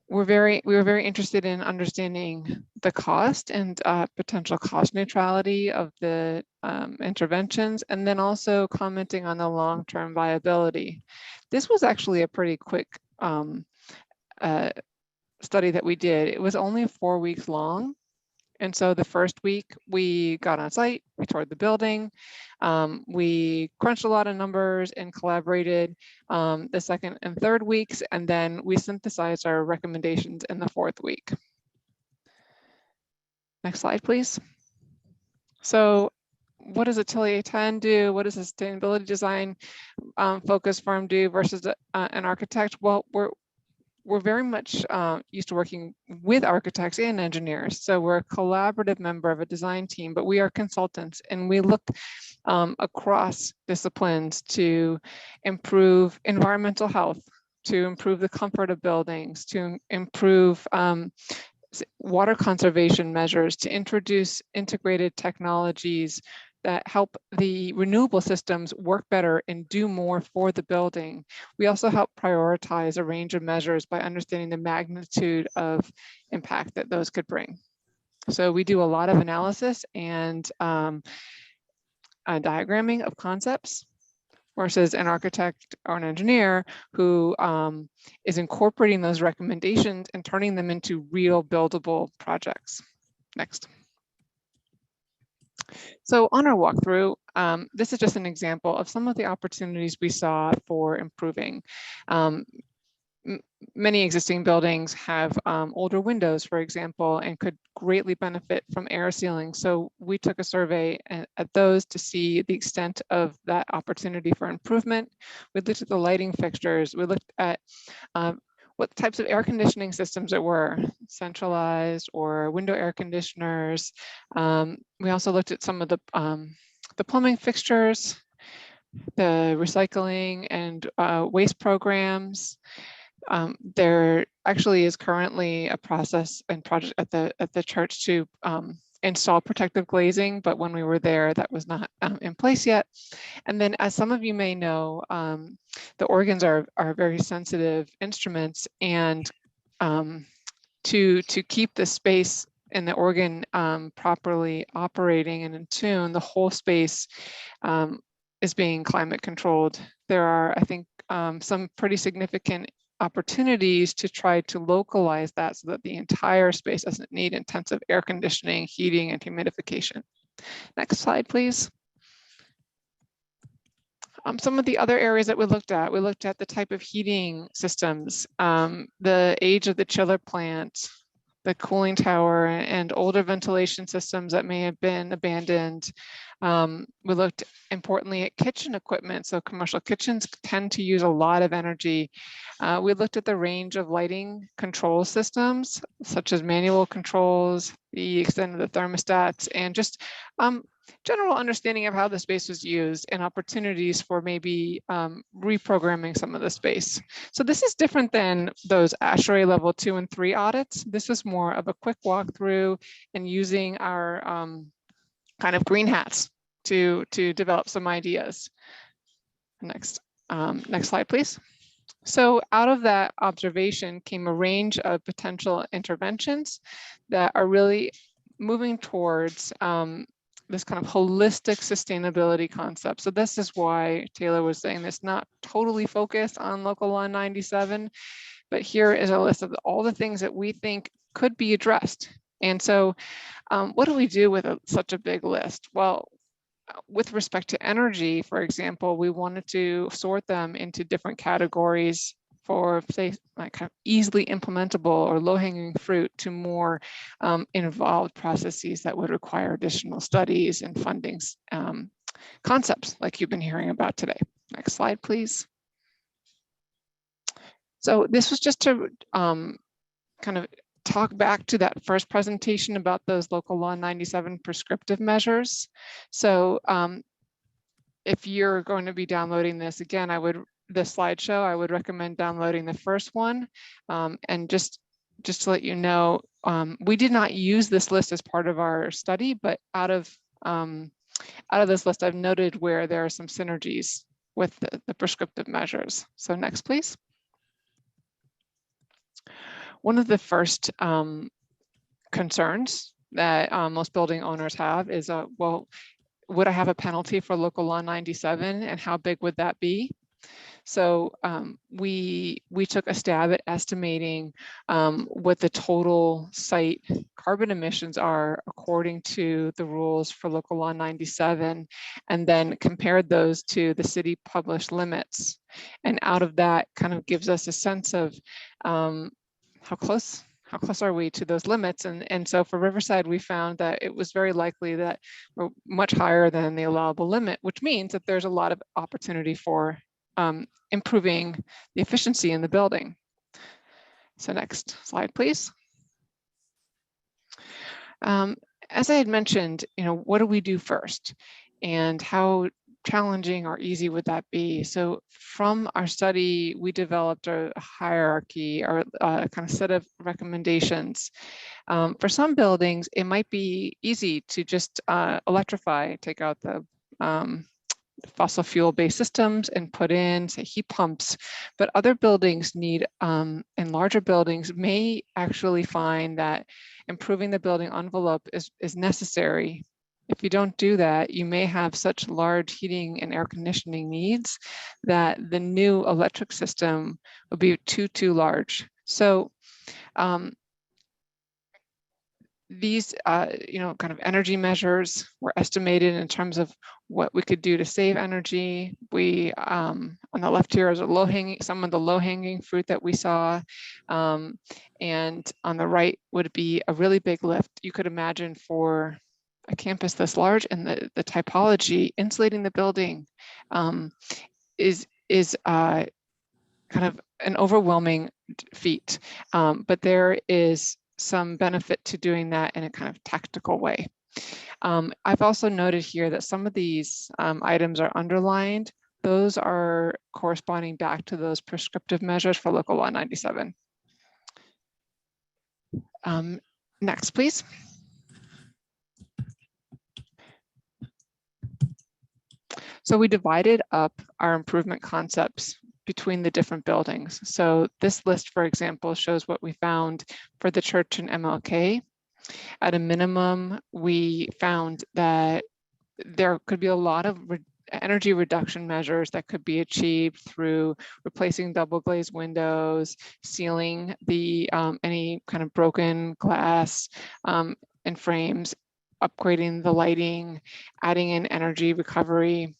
we were very interested in understanding the cost and potential cost neutrality of the interventions, and then also commenting on the long-term viability. This was actually a pretty quick study that we did. It was only 4 weeks long. And so the first week we got on site, we toured the building, we crunched a lot of numbers and collaborated the second and third weeks, and then we synthesized our recommendations in the fourth week. Next slide, please. So what does Atelier 10 do? What does a sustainability design focused firm do versus an architect? Well, we're very much used to working with architects and engineers. So we're a collaborative member of a design team, but we are consultants, and we look across disciplines to improve environmental health, to improve the comfort of buildings, to improve water conservation measures, to introduce integrated technologies that help the renewable systems work better and do more for the building. We also help prioritize a range of measures by understanding the magnitude of impact that those could bring. So we do a lot of analysis and diagramming of concepts versus an architect or an engineer who is incorporating those recommendations and turning them into real buildable projects. Next. So on our walkthrough, this is just an example of some of the opportunities we saw for improving. Many existing buildings have older windows, for example, and could greatly benefit from air sealing. So we took a survey at those to see the extent of that opportunity for improvement. We looked at the lighting fixtures. We looked at what types of air conditioning systems there were, centralized or window air conditioners. We also looked at some of the plumbing fixtures, the recycling and waste programs. There actually is currently a process and project at the church to install protective glazing, but when we were there, that was not in place yet. And then, as some of you may know, the organs are very sensitive instruments, and to keep the space in the organ properly operating and in tune, the whole space is being climate controlled. There are, I think, some pretty significant opportunities to try to localize that so that the entire space doesn't need intensive air conditioning, heating, and humidification. Next slide, please. Some of the other areas that we looked at the type of heating systems, the age of the chiller plant, the cooling tower, and older ventilation systems that may have been abandoned. We looked importantly at kitchen equipment. So commercial kitchens tend to use a lot of energy. We looked at the range of lighting control systems, such as manual controls, the extent of the thermostats, and just general understanding of how the space was used and opportunities for maybe reprogramming some of the space. So this is different than those ASHRAE level 2 and 3 audits. This was more of a quick walkthrough and using our kind of green hats to develop some ideas. Next slide, please. So out of that observation came a range of potential interventions that are really moving towards this kind of holistic sustainability concept. So this is why Taylor was saying this, not totally focused on local law 97, but here is a list of all the things that we think could be addressed. And so what do we do with such a big list? Well, with respect to energy, for example, we wanted to sort them into different categories for, say, like kind of easily implementable or low-hanging fruit to more involved processes that would require additional studies and fundings, concepts like you've been hearing about today. Next slide, please. So this was just to kind of talk back to that first presentation about those local law 97 prescriptive measures. So if you're going to be downloading this, again, this slideshow, I would recommend downloading the first one. And just to let you know, we did not use this list as part of our study, but out of this list, I've noted where there are some synergies with the prescriptive measures. So next, please. One of the first concerns that most building owners have is, well, would I have a penalty for local law 97 and how big would that be? So we took a stab at estimating what the total site carbon emissions are according to the rules for local law 97, and then compared those to the city published limits. And out of that kind of gives us a sense of how close are we to those limits? And so for Riverside, we found that it was very likely that we're much higher than the allowable limit, which means that there's a lot of opportunity for improving the efficiency in the building. So next slide, please. As I had mentioned, what do we do first? And how challenging or easy would that be? So from our study, we developed a hierarchy or a kind of set of recommendations. For some buildings, it might be easy to just electrify, take out the fossil fuel-based systems and put in, say, heat pumps. But other buildings need, and larger buildings may actually find that improving the building envelope is necessary. If you don't do that, you may have such large heating and air conditioning needs that the new electric system would be too large. So these kind of energy measures were estimated in terms of what we could do to save energy. We on the left here is some of the low-hanging fruit that we saw, and on the right would be a really big lift you could imagine for a campus this large, and the typology insulating the building is kind of an overwhelming feat, but there is some benefit to doing that in a kind of tactical way. I've also noted here that some of these items are underlined. Those are corresponding back to those prescriptive measures for local law 97. Next, please. So we divided up our improvement concepts between the different buildings. So this list, for example, shows what we found for the church and MLK. At a minimum, we found that there could be a lot of energy reduction measures that could be achieved through replacing double glazed windows, sealing the any kind of broken glass and frames, upgrading the lighting, adding in energy recovery,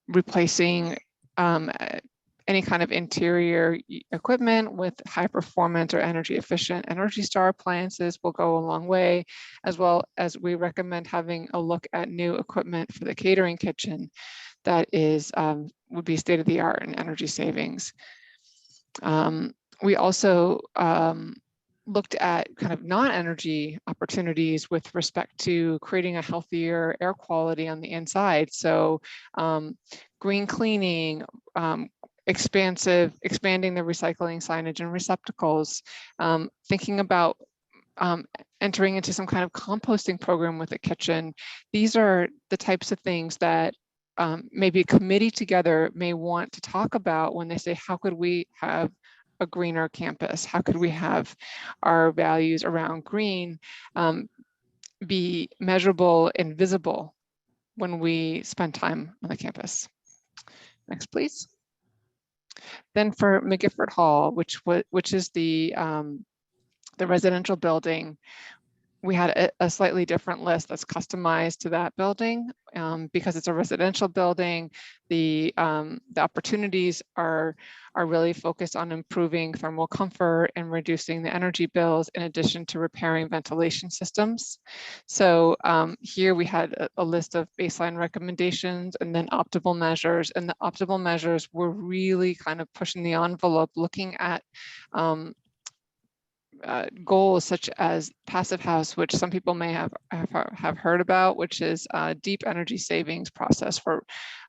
replacing any kind of interior equipment with high performance or energy efficient Energy Star appliances will go a long way, as well as we recommend having a look at new equipment for the catering kitchen that is would be state of the art in energy savings. We also looked at kind of non-energy opportunities with respect to creating a healthier air quality on the inside. So green cleaning, expanding the recycling signage and receptacles, thinking about entering into some kind of composting program with the kitchen. These are the types of things that maybe a committee together may want to talk about when they say, how could we have a greener campus? How could we have our values around green be measurable and visible when we spend time on the campus? Next, please. Then for McGifford Hall, which is the residential building, we had a slightly different list that's customized to that building because it's a residential building. The opportunities are really focused on improving thermal comfort and reducing the energy bills, in addition to repairing ventilation systems. So here we had a list of baseline recommendations and then optimal measures. And the optimal measures were really kind of pushing the envelope, looking at goals such as Passive House, which some people may have heard about, which is a deep energy savings process for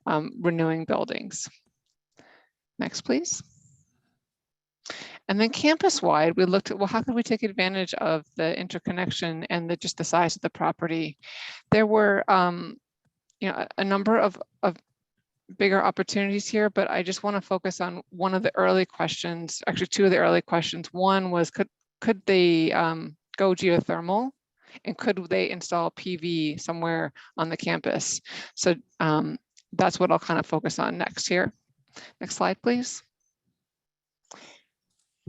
renewing buildings. Next, please. And then campus-wide, we looked at, well, how could we take advantage of the interconnection and just the size of the property? There were a number of bigger opportunities here, but I just want to focus on one of the early questions, actually two of the early questions. One was, could they go geothermal, and could they install PV somewhere on the campus? So that's what I'll kind of focus on next here. Next slide, please.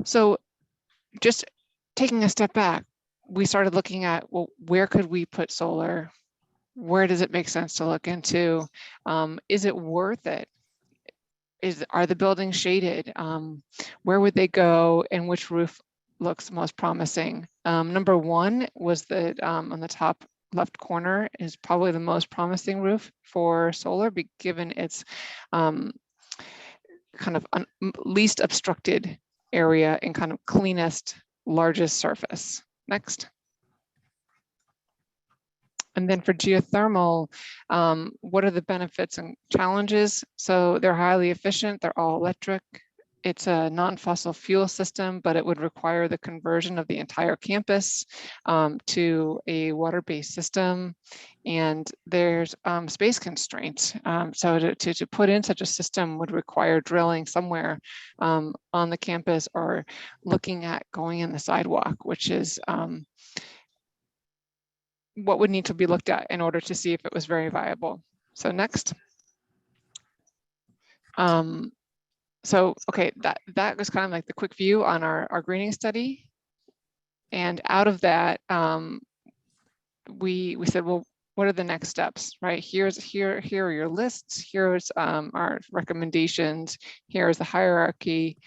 So just taking a step back, we started looking at, well, where could we put solar? Where does it make sense to look into? Is it worth it? Are the buildings shaded? Where would they go, and which roof looks most promising? Number one was the on the top left corner is probably the most promising roof for solar, given its kind of least obstructed area and kind of cleanest, largest surface. Next. And then for geothermal, what are the benefits and challenges? So they're highly efficient, they're all electric. It's a non-fossil fuel system, but it would require the conversion of the entire campus to a water-based system. And there's space constraints. So to put in such a system would require drilling somewhere on the campus, or looking at going in the sidewalk, which is what would need to be looked at in order to see if it was very viable. So next. So, okay, that was kind of like the quick view on our greening study. And out of that, we said, well, what are the next steps, right? Here are your lists. Here's our recommendations. Here is the hierarchy.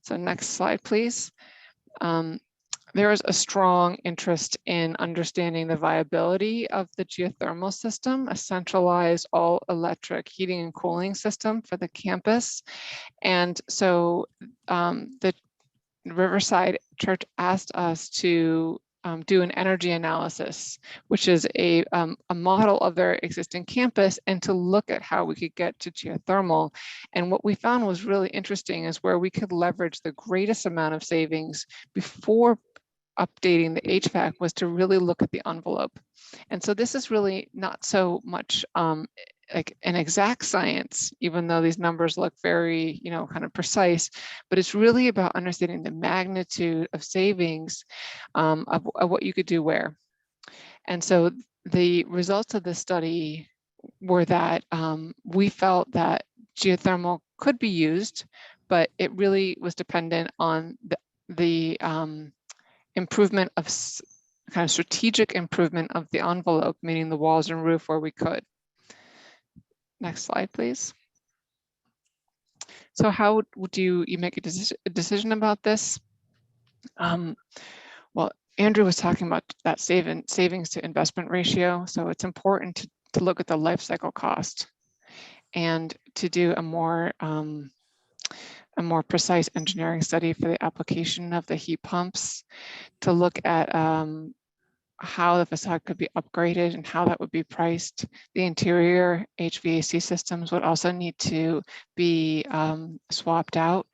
So next slide, please. There is a strong interest in understanding the viability of the geothermal system, a centralized all electric heating and cooling system for the campus. And so the Riverside Church asked us to do an energy analysis, which is a model of their existing campus, and to look at how we could get to geothermal. And what we found was really interesting is where we could leverage the greatest amount of savings before updating the HVAC was to really look at the envelope. And so this is really not so much like an exact science, even though these numbers look very, kind of precise, but it's really about understanding the magnitude of savings of what you could do where. And so the results of the study were that we felt that geothermal could be used, but it really was dependent on the improvement of kind of strategic improvement of the envelope, meaning the walls and roof where we could. Next slide, please. So how would you make a decision about this? Well, Andrew was talking about that savings to investment ratio. So it's important to look at the life cycle cost and to do a more precise engineering study for the application of the heat pumps, to look at how the facade could be upgraded and how that would be priced. The interior HVAC systems would also need to be swapped out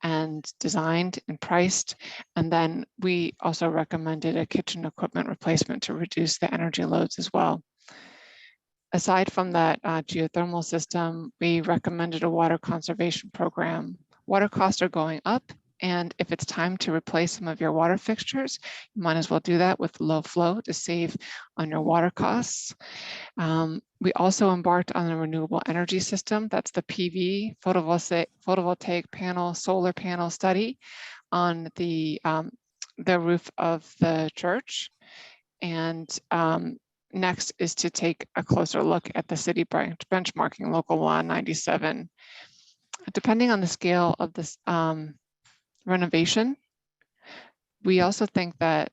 and designed and priced. And then we also recommended a kitchen equipment replacement to reduce the energy loads as well. Aside from that geothermal system, we recommended a water conservation program. Water costs are going up, and if it's time to replace some of your water fixtures, you might as well do that with low flow to save on your water costs. We also embarked on a renewable energy system. That's the PV, photovoltaic panel, solar panel study on the roof of the church. And next is to take a closer look at the city benchmarking Local Law 97. Depending on the scale of this renovation, we also think that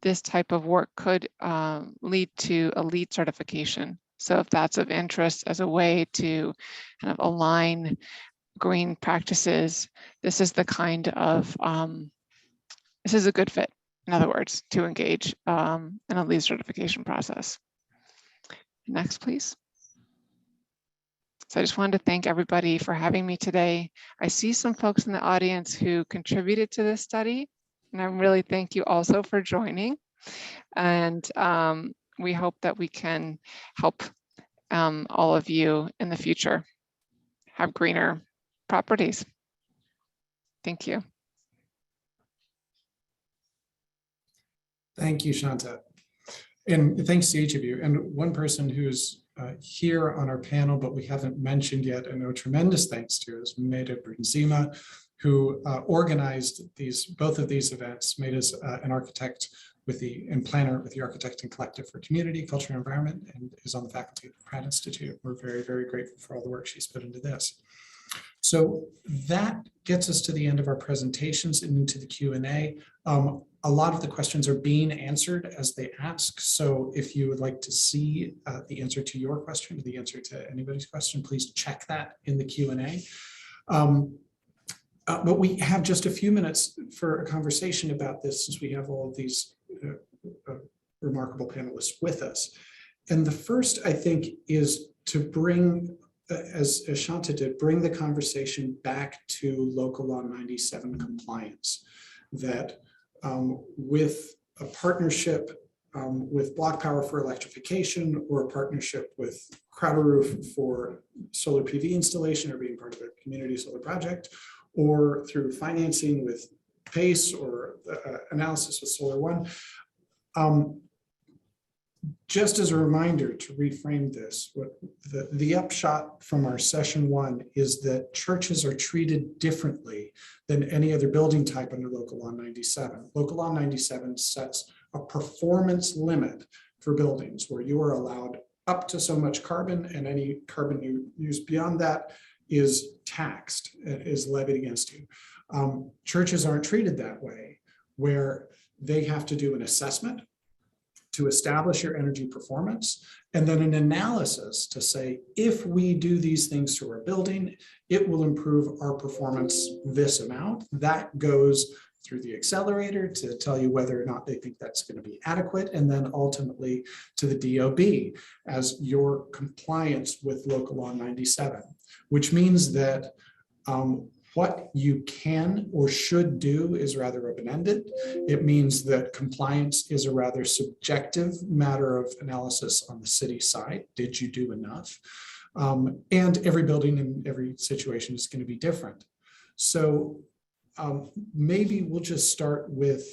this type of work could lead to a LEED certification. So if that's of interest as a way to kind of align green practices, this is the kind of, this is a good fit, in other words, to engage in a LEED certification process. Next, please. So I just wanted to thank everybody for having me today. I see some folks in the audience who contributed to this study, and I really thank you also for joining. And we hope that we can help all of you in the future. have greener properties. Thank you. Thank you, Shanta. And thanks to each of you. And one person who's here on our panel, but we haven't mentioned yet, and a tremendous thanks to, is Meda Brzima, who organized both of these events. Meda's an architect and planner with the Architecting Collective for Community, Culture, and Environment, and is on the faculty of the Pratt Institute. We're very, very grateful for all the work she's put into this. So that gets us to the end of our presentations and into the Q&A. A lot of the questions are being answered as they ask. So if you would like to see the answer to your question, or the answer to anybody's question, please check that in the Q&A. But we have just a few minutes for a conversation about this, since we have all of these remarkable panelists with us. And the first, I think, is to bring, as Shanta did, bring the conversation back to local law 97 compliance. That with a partnership with Block Power for electrification, or a partnership with Crowder Roof for solar PV installation, or being part of a community solar project, or through financing with PACE or analysis with Solar One. Just as a reminder to reframe this, the upshot from our session one is that churches are treated differently than any other building type under Local Law 97. Local Law 97 sets a performance limit for buildings where you are allowed up to so much carbon, and any carbon you use beyond that is taxed, is levied against you. Churches aren't treated that way, where they have to do an assessment to establish your energy performance, and then an analysis to say, if we do these things to our building, it will improve our performance this amount. That goes through the accelerator to tell you whether or not they think that's going to be adequate, and then ultimately to the DOB as your compliance with Local Law 97, which means that what you can or should do is rather open-ended. It means that compliance is a rather subjective matter of analysis on the city side. Did you do enough? And every building and every situation is going to be different. So maybe we'll just start with,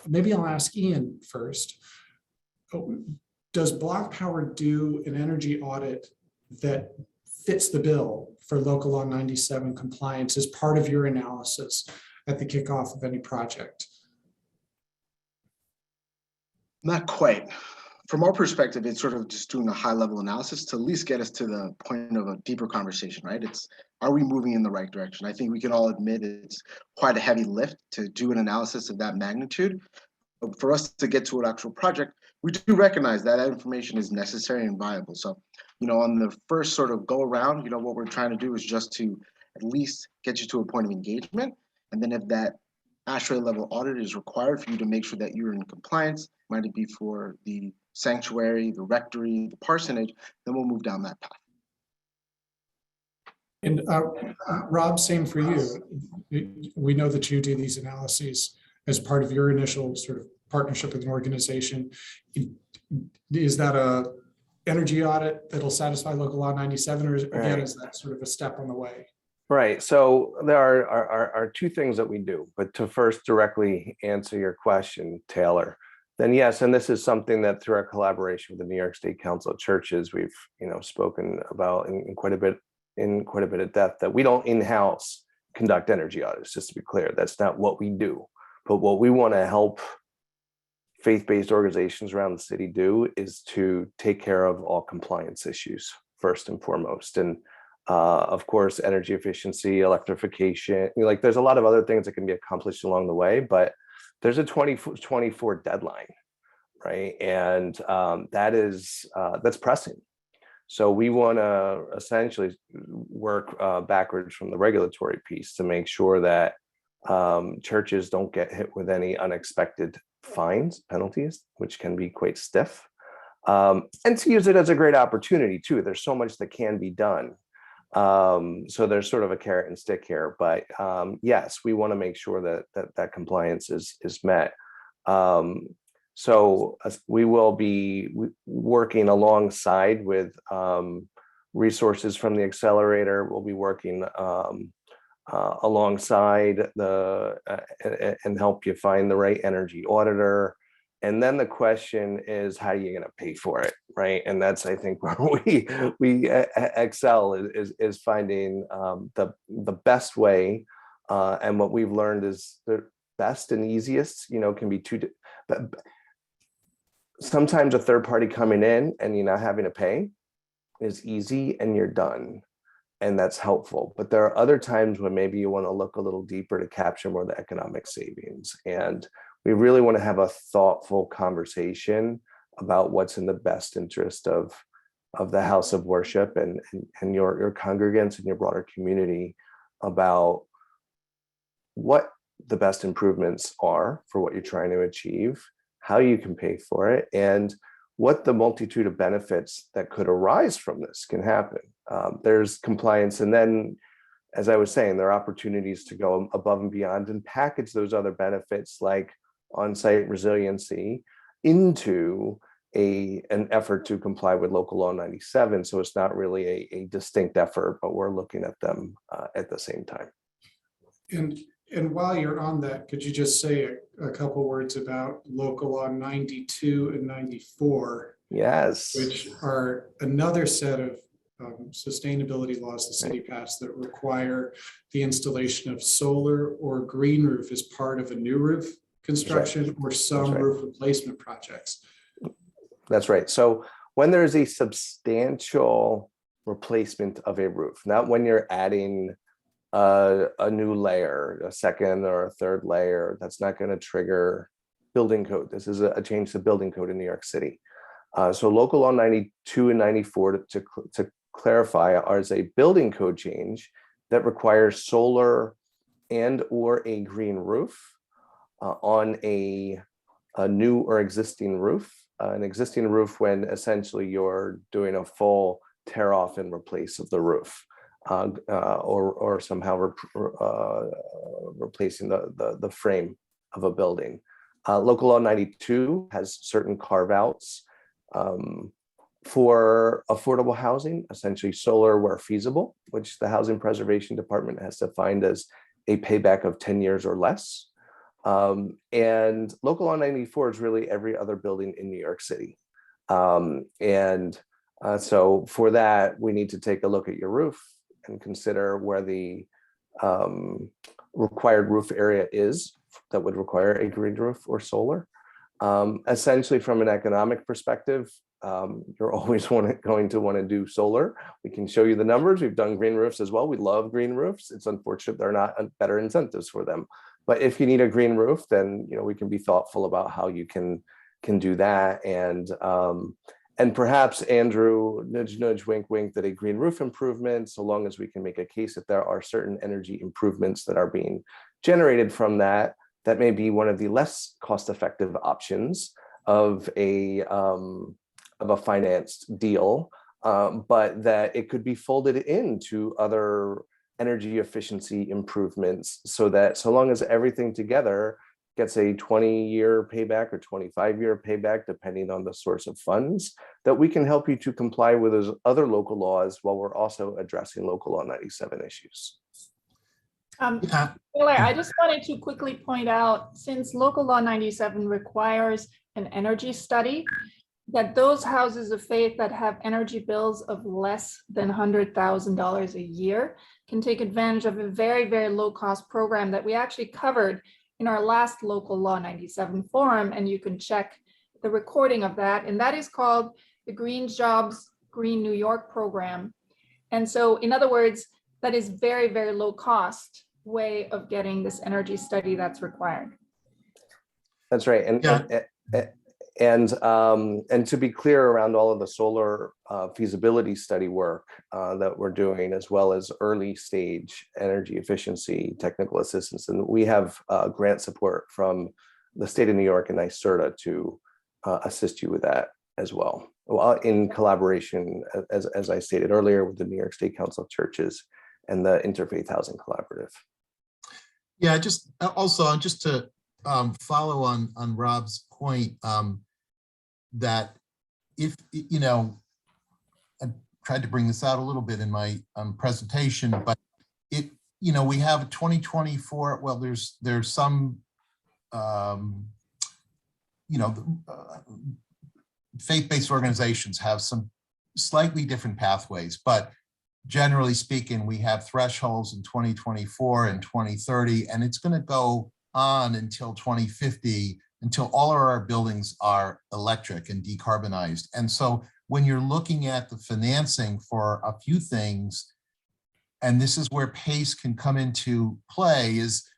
maybe I'll ask Ian first. Does Block Power do an energy audit that fits the bill for Local Law 97 compliance as part of your analysis at the kickoff of any project? Not quite. From our perspective, it's sort of just doing a high level analysis to at least get us to the point of a deeper conversation, right? Are we moving in the right direction? I think we can all admit it's quite a heavy lift to do an analysis of that magnitude. But for us to get to an actual project, we do recognize that information is necessary and viable. So, on the first sort of go around, what we're trying to do is just to at least get you to a point of engagement. And then if that ASHRAE level audit is required for you to make sure that you're in compliance, might it be for the sanctuary, the rectory, the parsonage, then we'll move down that path. And Rob, same for you. We know that you do these analyses as part of your initial sort of partnership with an organization. Is that a energy audit that'll satisfy Local Law 97, or again, is that sort of a step on the way? Right. So there are two things that we do, but to first directly answer your question, Taylor, then yes, and this is something that through our collaboration with the New York State Council of Churches, we've spoken about in quite a bit of depth, that we don't in-house conduct energy audits. Just to be clear, that's not what we do. But what we want to help faith-based organizations around the city do is to take care of all compliance issues first and foremost. And of course, energy efficiency, electrification, there's a lot of other things that can be accomplished along the way, but there's a 2024 deadline, right? And that's pressing. So we want to essentially work backwards from the regulatory piece to make sure that churches don't get hit with any unexpected fines, penalties, which can be quite stiff, and to use it as a great opportunity too. There's so much that can be done. So there's sort of a carrot and stick here, but yes, we want to make sure that compliance is met. So we will be working alongside with resources from the accelerator. We'll be working alongside and help you find the right energy auditor. And then the question is, how are you going to pay for it, right? And that's, I think, where we excel is finding the best way. And what we've learned is the best and easiest, can be but sometimes a third party coming in and you're not having to pay is easy and you're done. And that's helpful. But there are other times when maybe you want to look a little deeper to capture more of the economic savings. And we really want to have a thoughtful conversation about what's in the best interest of the house of worship and your congregants and your broader community about what the best improvements are for what you're trying to achieve, how you can pay for it, and what the multitude of benefits that could arise from this can happen. There's compliance, and then, as I was saying, there are opportunities to go above and beyond and package those other benefits like on-site resiliency into an effort to comply with local law 97. So it's not really a distinct effort, but we're looking at them at the same time. And while you're on that, could you just say a couple words about local law 92 and 94? Yes. Which are another set of sustainability laws the city passed that require the installation of solar or green roof as part of a new roof construction or some roof replacement projects. That's right. So when there's a substantial replacement of a roof, not when you're adding a new layer, a second or a third layer, that's not going to trigger building code. This is a change to building code in New York City. So local law 92 and 94 to clarify is a building code change that requires solar and or a green roof on a new or existing roof. An existing roof when essentially you're doing a full tear off and replace of the roof, or somehow replacing the frame of a building. Local law 92 has certain carve outs for affordable housing, essentially solar where feasible, which the Housing Preservation Department has defined as a payback of 10 years or less. And local law 94 is really every other building in New York City. So for that, we need to take a look at your roof and consider where the required roof area is that would require a green roof or solar. Essentially, from an economic perspective, you're always going to want to do solar. We can show you the numbers. We've done green roofs as well. We love green roofs. It's unfortunate there are not better incentives for them. But if you need a green roof, then we can be thoughtful about how you can do that. And perhaps, Andrew, nudge, nudge, wink, wink, that a green roof improvement, so long as we can make a case that there are certain energy improvements that are being generated from that, that may be one of the less cost-effective options of a financed deal, but that it could be folded into other energy efficiency improvements, so that so long as everything together gets a 20-year payback or 25-year payback, depending on the source of funds, that we can help you to comply with those other local laws while we're also addressing local law 97 issues. Taylor, I just wanted to quickly point out, since local law 97 requires an energy study, that those houses of faith that have energy bills of less than $100,000 a year can take advantage of a very, very low cost program that we actually covered in our last local law 97 forum, and you can check the recording of that. And that is called the Green Jobs, Green New York program. And so in other words, that is very, very low cost way of getting this energy study that's required. That's right. And to be clear around all of the solar feasibility study work that we're doing, as well as early stage energy efficiency technical assistance, and we have grant support from the state of New York and NYSERDA to assist you with that as well, in collaboration, as I stated earlier, with the New York State Council of Churches and the Interfaith Housing Collaborative. Yeah, just to follow on Rob's point, that if tried to bring this out a little bit in my presentation, but it, we have 2024. Well, there's some, faith-based organizations have some slightly different pathways, but generally speaking, we have thresholds in 2024 and 2030, and it's going to go on until 2050, until all of our buildings are electric and decarbonized. And so when you're looking at the financing for a few things, and this is where PACE can come into play, is,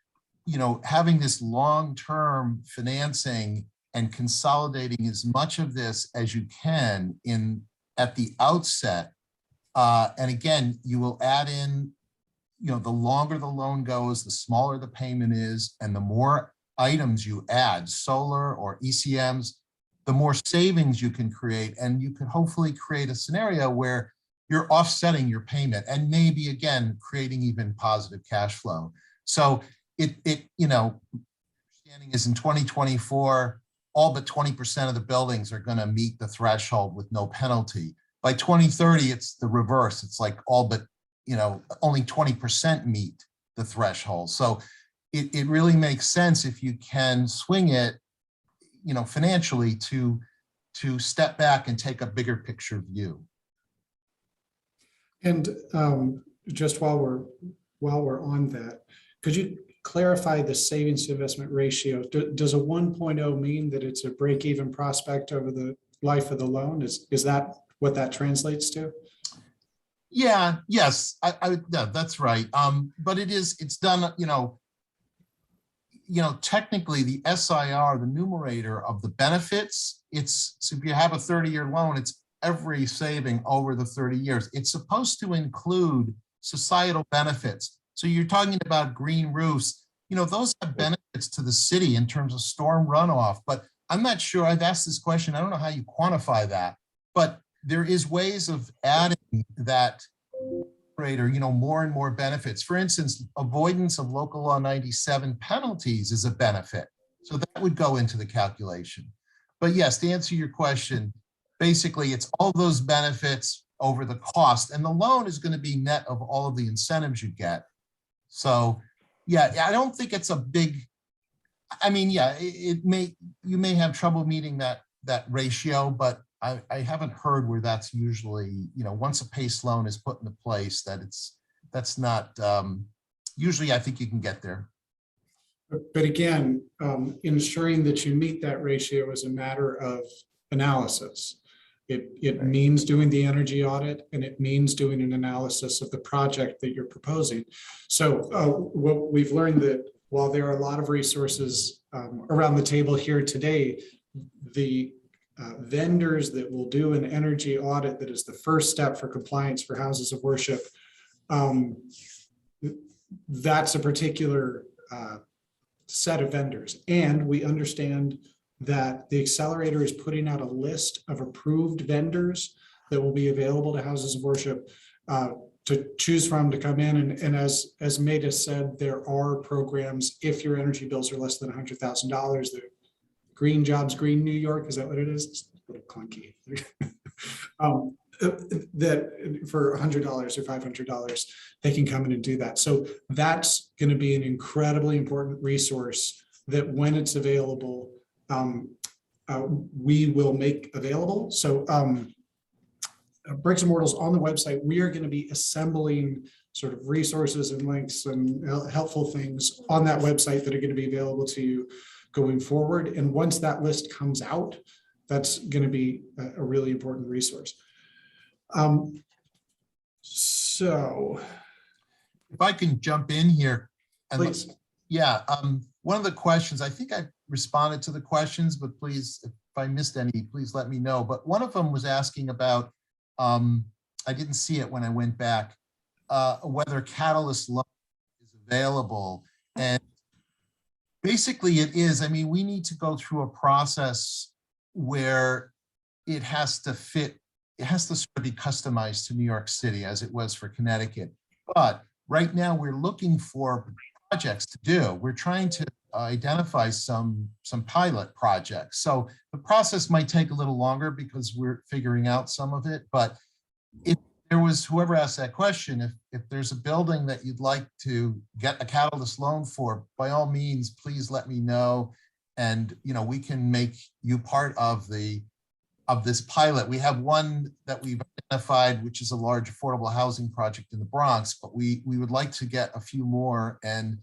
having this long-term financing and consolidating as much of this as you can at the outset. And again, you will add in, the longer the loan goes, the smaller the payment is, and the more items you add, solar or ECMs, the more savings you can create. And you can hopefully create a scenario where you're offsetting your payment and maybe, again, creating even positive cash flow. So understanding is in 2024, all but 20% of the buildings are going to meet the threshold with no penalty. By 2030, it's the reverse. It's like all but, only 20% meet the threshold. So it really makes sense if you can swing it, financially to step back and take a bigger picture view. And just while we're on that, could you clarify the savings to investment ratio? Does a 1.0 mean that it's a break-even prospect over the life of the loan? Is that what that translates to? Yeah, yes, yeah, that's right. But it's done, technically the SIR, the numerator of the benefits, so if you have a 30-year loan, it's every saving over the 30 years. It's supposed to include societal benefits. So you're talking about green roofs, those have benefits to the city in terms of storm runoff, but I'm not sure, I've asked this question, I don't know how you quantify that, but there is ways of adding that more and more benefits. For instance, avoidance of local law 97 penalties is a benefit. So that would go into the calculation. But yes, to answer your question, basically it's all those benefits over the cost, and the loan is going to be net of all of the incentives you get. So yeah, I don't think it's a big, you may have trouble meeting that ratio, but I haven't heard where that's usually, once a PACE loan is put into place, that's not, usually I think you can get there. But again, ensuring that you meet that ratio is a matter of analysis. It means doing the energy audit, and it means doing an analysis of the project that you're proposing. So what we've learned that while there are a lot of resources around the table here today, the vendors that will do an energy audit, that is the first step for compliance for houses of worship, that's a particular set of vendors. And we understand that the accelerator is putting out a list of approved vendors that will be available to houses of worship to choose from to come in. And as Maida said, there are programs, if your energy bills are less than $100,000, the Green Jobs, Green New York, is that what it is? It's a little clunky. That for $100 or $500, they can come in and do that. So that's going to be an incredibly important resource that when it's available, we will make available. So Bricks and Mortals on the website, we are going to be assembling sort of resources and links and helpful things on that website that are going to be available to you going forward. And once that list comes out, that's going to be a really important resource. So if I can jump in here, and please. Yeah, one of the questions, I think I responded to the questions, but please, if I missed any, please let me know. But one of them was asking about, I didn't see it when I went back, whether Catalyst loan is available. And basically it is. I mean, we need to go through a process where it has to fit, it has to sort of be customized to New York City as it was for Connecticut. But right now we're looking for projects to do. We're trying to identify some pilot projects. So the process might take a little longer because we're figuring out some of it, but there was whoever asked that question, if there's a building that you'd like to get a catalyst loan for, by all means, please let me know. And, we can make you part of this pilot. We have one that we've identified, which is a large affordable housing project in the Bronx, but we would like to get a few more. And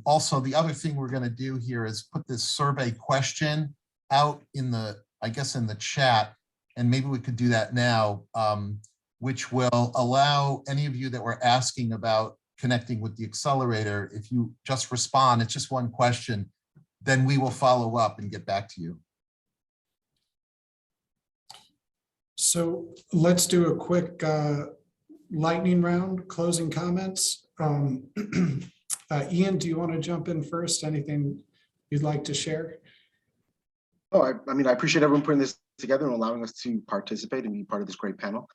also the other thing we're going to do here is put this survey question out in the, I guess, in the chat, and maybe we could do that now, which will allow any of you that were asking about connecting with the accelerator, if you just respond, it's just one question, then we will follow up and get back to you. So let's do a quick lightning round, closing comments. Ian, do you want to jump in first? Anything you'd like to share? Oh, I mean, I appreciate everyone putting this together and allowing us to participate and be part of this great panel.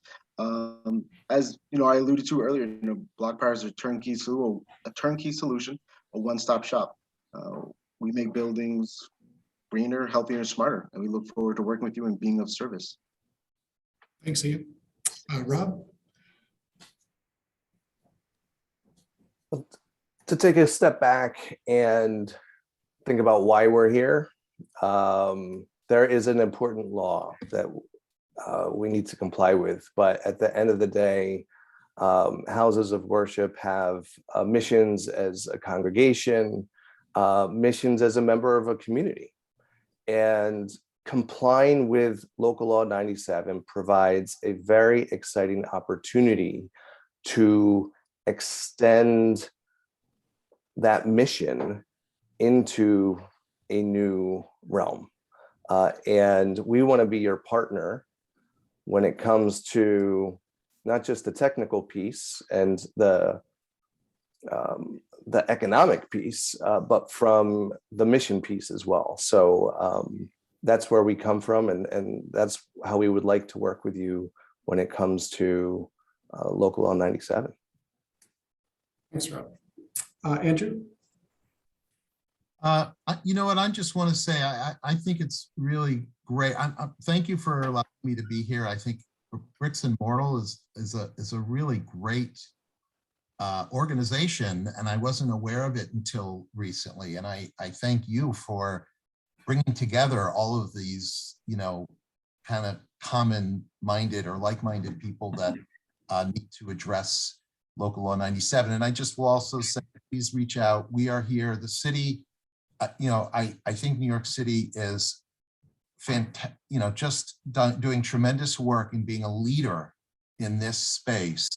As I alluded to earlier, BlockPower is a turnkey solution, a one-stop shop. We make buildings greener, healthier, and smarter, and we look forward to working with you and being of service. Thanks, Ian. Rob? To take a step back and think about why we're here, there is an important law that we need to comply with. But at the end of the day, houses of worship have missions as a congregation, missions as a member of a community. And complying with Local Law 97 provides a very exciting opportunity to extend that mission into a new realm. And we want to be your partner when it comes to not just the technical piece and the economic piece, but from the mission piece as well. So that's where we come from, and that's how we would like to work with you when it comes to Local Law 97. Thanks, Rob. Andrew? You know what, I just want to say, I think it's really great. Thank you for allowing me to be here. I think Bricks and Mortar is a really great organization, and I wasn't aware of it until recently. And I thank you for bringing together all of these, kind of common-minded or like-minded people that need to address Local Law 97. And I just will also say, please reach out. We are here. The city, I think New York City is fantastic, just doing tremendous work and being a leader in this space.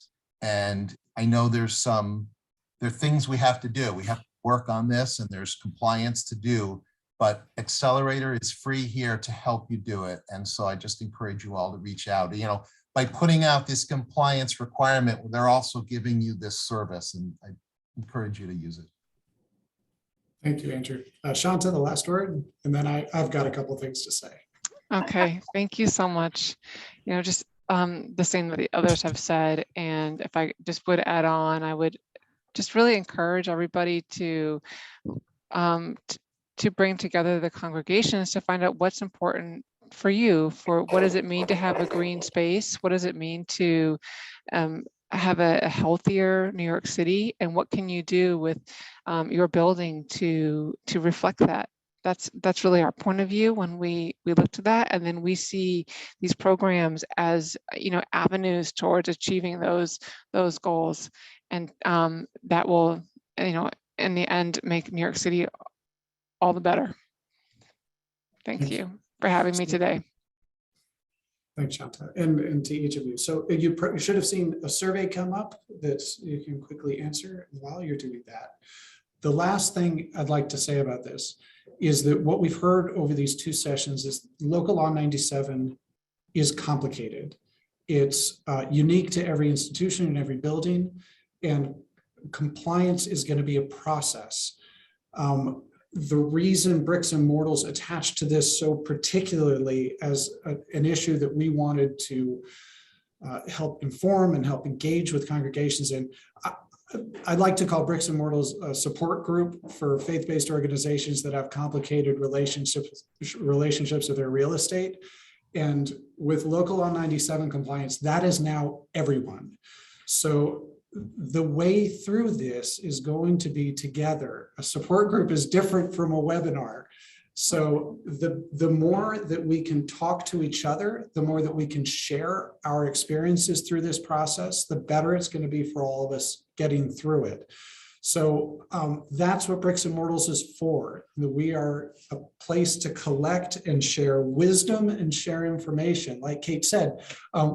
And I know there are things we have to do. We have to work on this, and there's compliance to do, but Accelerator is free here to help you do it. And so I just encourage you all to reach out. By putting out this compliance requirement, they're also giving you this service, and I encourage you to use it. Thank you, Andrew. Shanta, the last word, and then I've got a couple of things to say. Okay, thank you so much. Just the same that the others have said, and if I just would add on, I would just really encourage everybody to bring together the congregations to find out what's important for you. For what does it mean to have a green space? What does it mean to have a healthier New York City? And what can you do with your building to reflect that? That's really our point of view when we look to that, and then we see these programs as avenues towards achieving those goals, and that will in the end make New York City all the better. Thank you for having me today. Thanks, Shanta, and to each of you. So you should have seen a survey come up that you can quickly answer while you're doing that. The last thing I'd like to say about this is that what we've heard over these two sessions is Local Law 97 is complicated. It's unique to every institution and every building, and compliance is going to be a process. The reason Bricks and Mortals attached to this so particularly as an issue that we wanted to help inform and help engage with congregations in, I'd like to call Bricks and Mortals a support group for faith-based organizations that have complicated relationships with their real estate. And with local law 97 compliance, that is now everyone. So the way through this is going to be together. A support group is different from a webinar. So the more that we can talk to each other, the more that we can share our experiences through this process, the better it's going to be for all of us getting through it. So that's what Bricks and Mortals is for. We are a place to collect and share wisdom and share information. Like Kate said,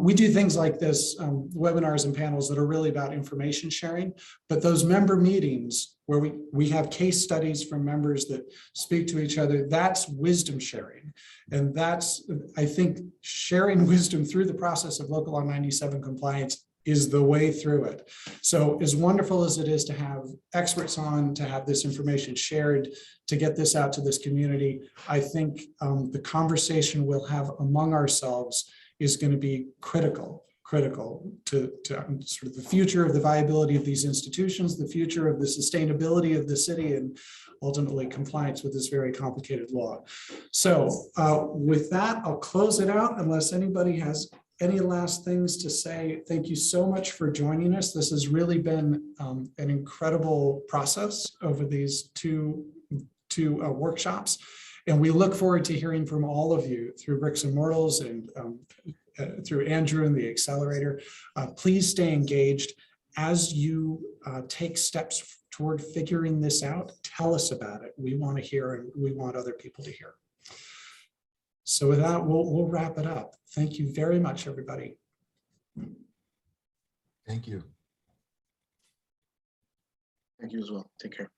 we do things like this, webinars and panels that are really about information sharing, but those member meetings where we have case studies from members that speak to each other, that's wisdom sharing. And that's, I think, sharing wisdom through the process of local law 97 compliance is the way through it. So as wonderful as it is to have experts on, to have this information shared, to get this out to this community, I think the conversation we'll have among ourselves is going to be critical to sort of the future of the viability of these institutions, the future of the sustainability of the city, and ultimately compliance with this very complicated law. So with that, I'll close it out unless anybody has any last things to say. Thank you so much for joining us. This has really been an incredible process over these two workshops. And we look forward to hearing from all of you through Bricks and Mortals and through Andrew and the accelerator. Please stay engaged as you take steps toward figuring this out. Tell us about it. We want to hear, and we want other people to hear. So with that, we'll wrap it up. Thank you very much, everybody. Thank you. Thank you as well. Take care.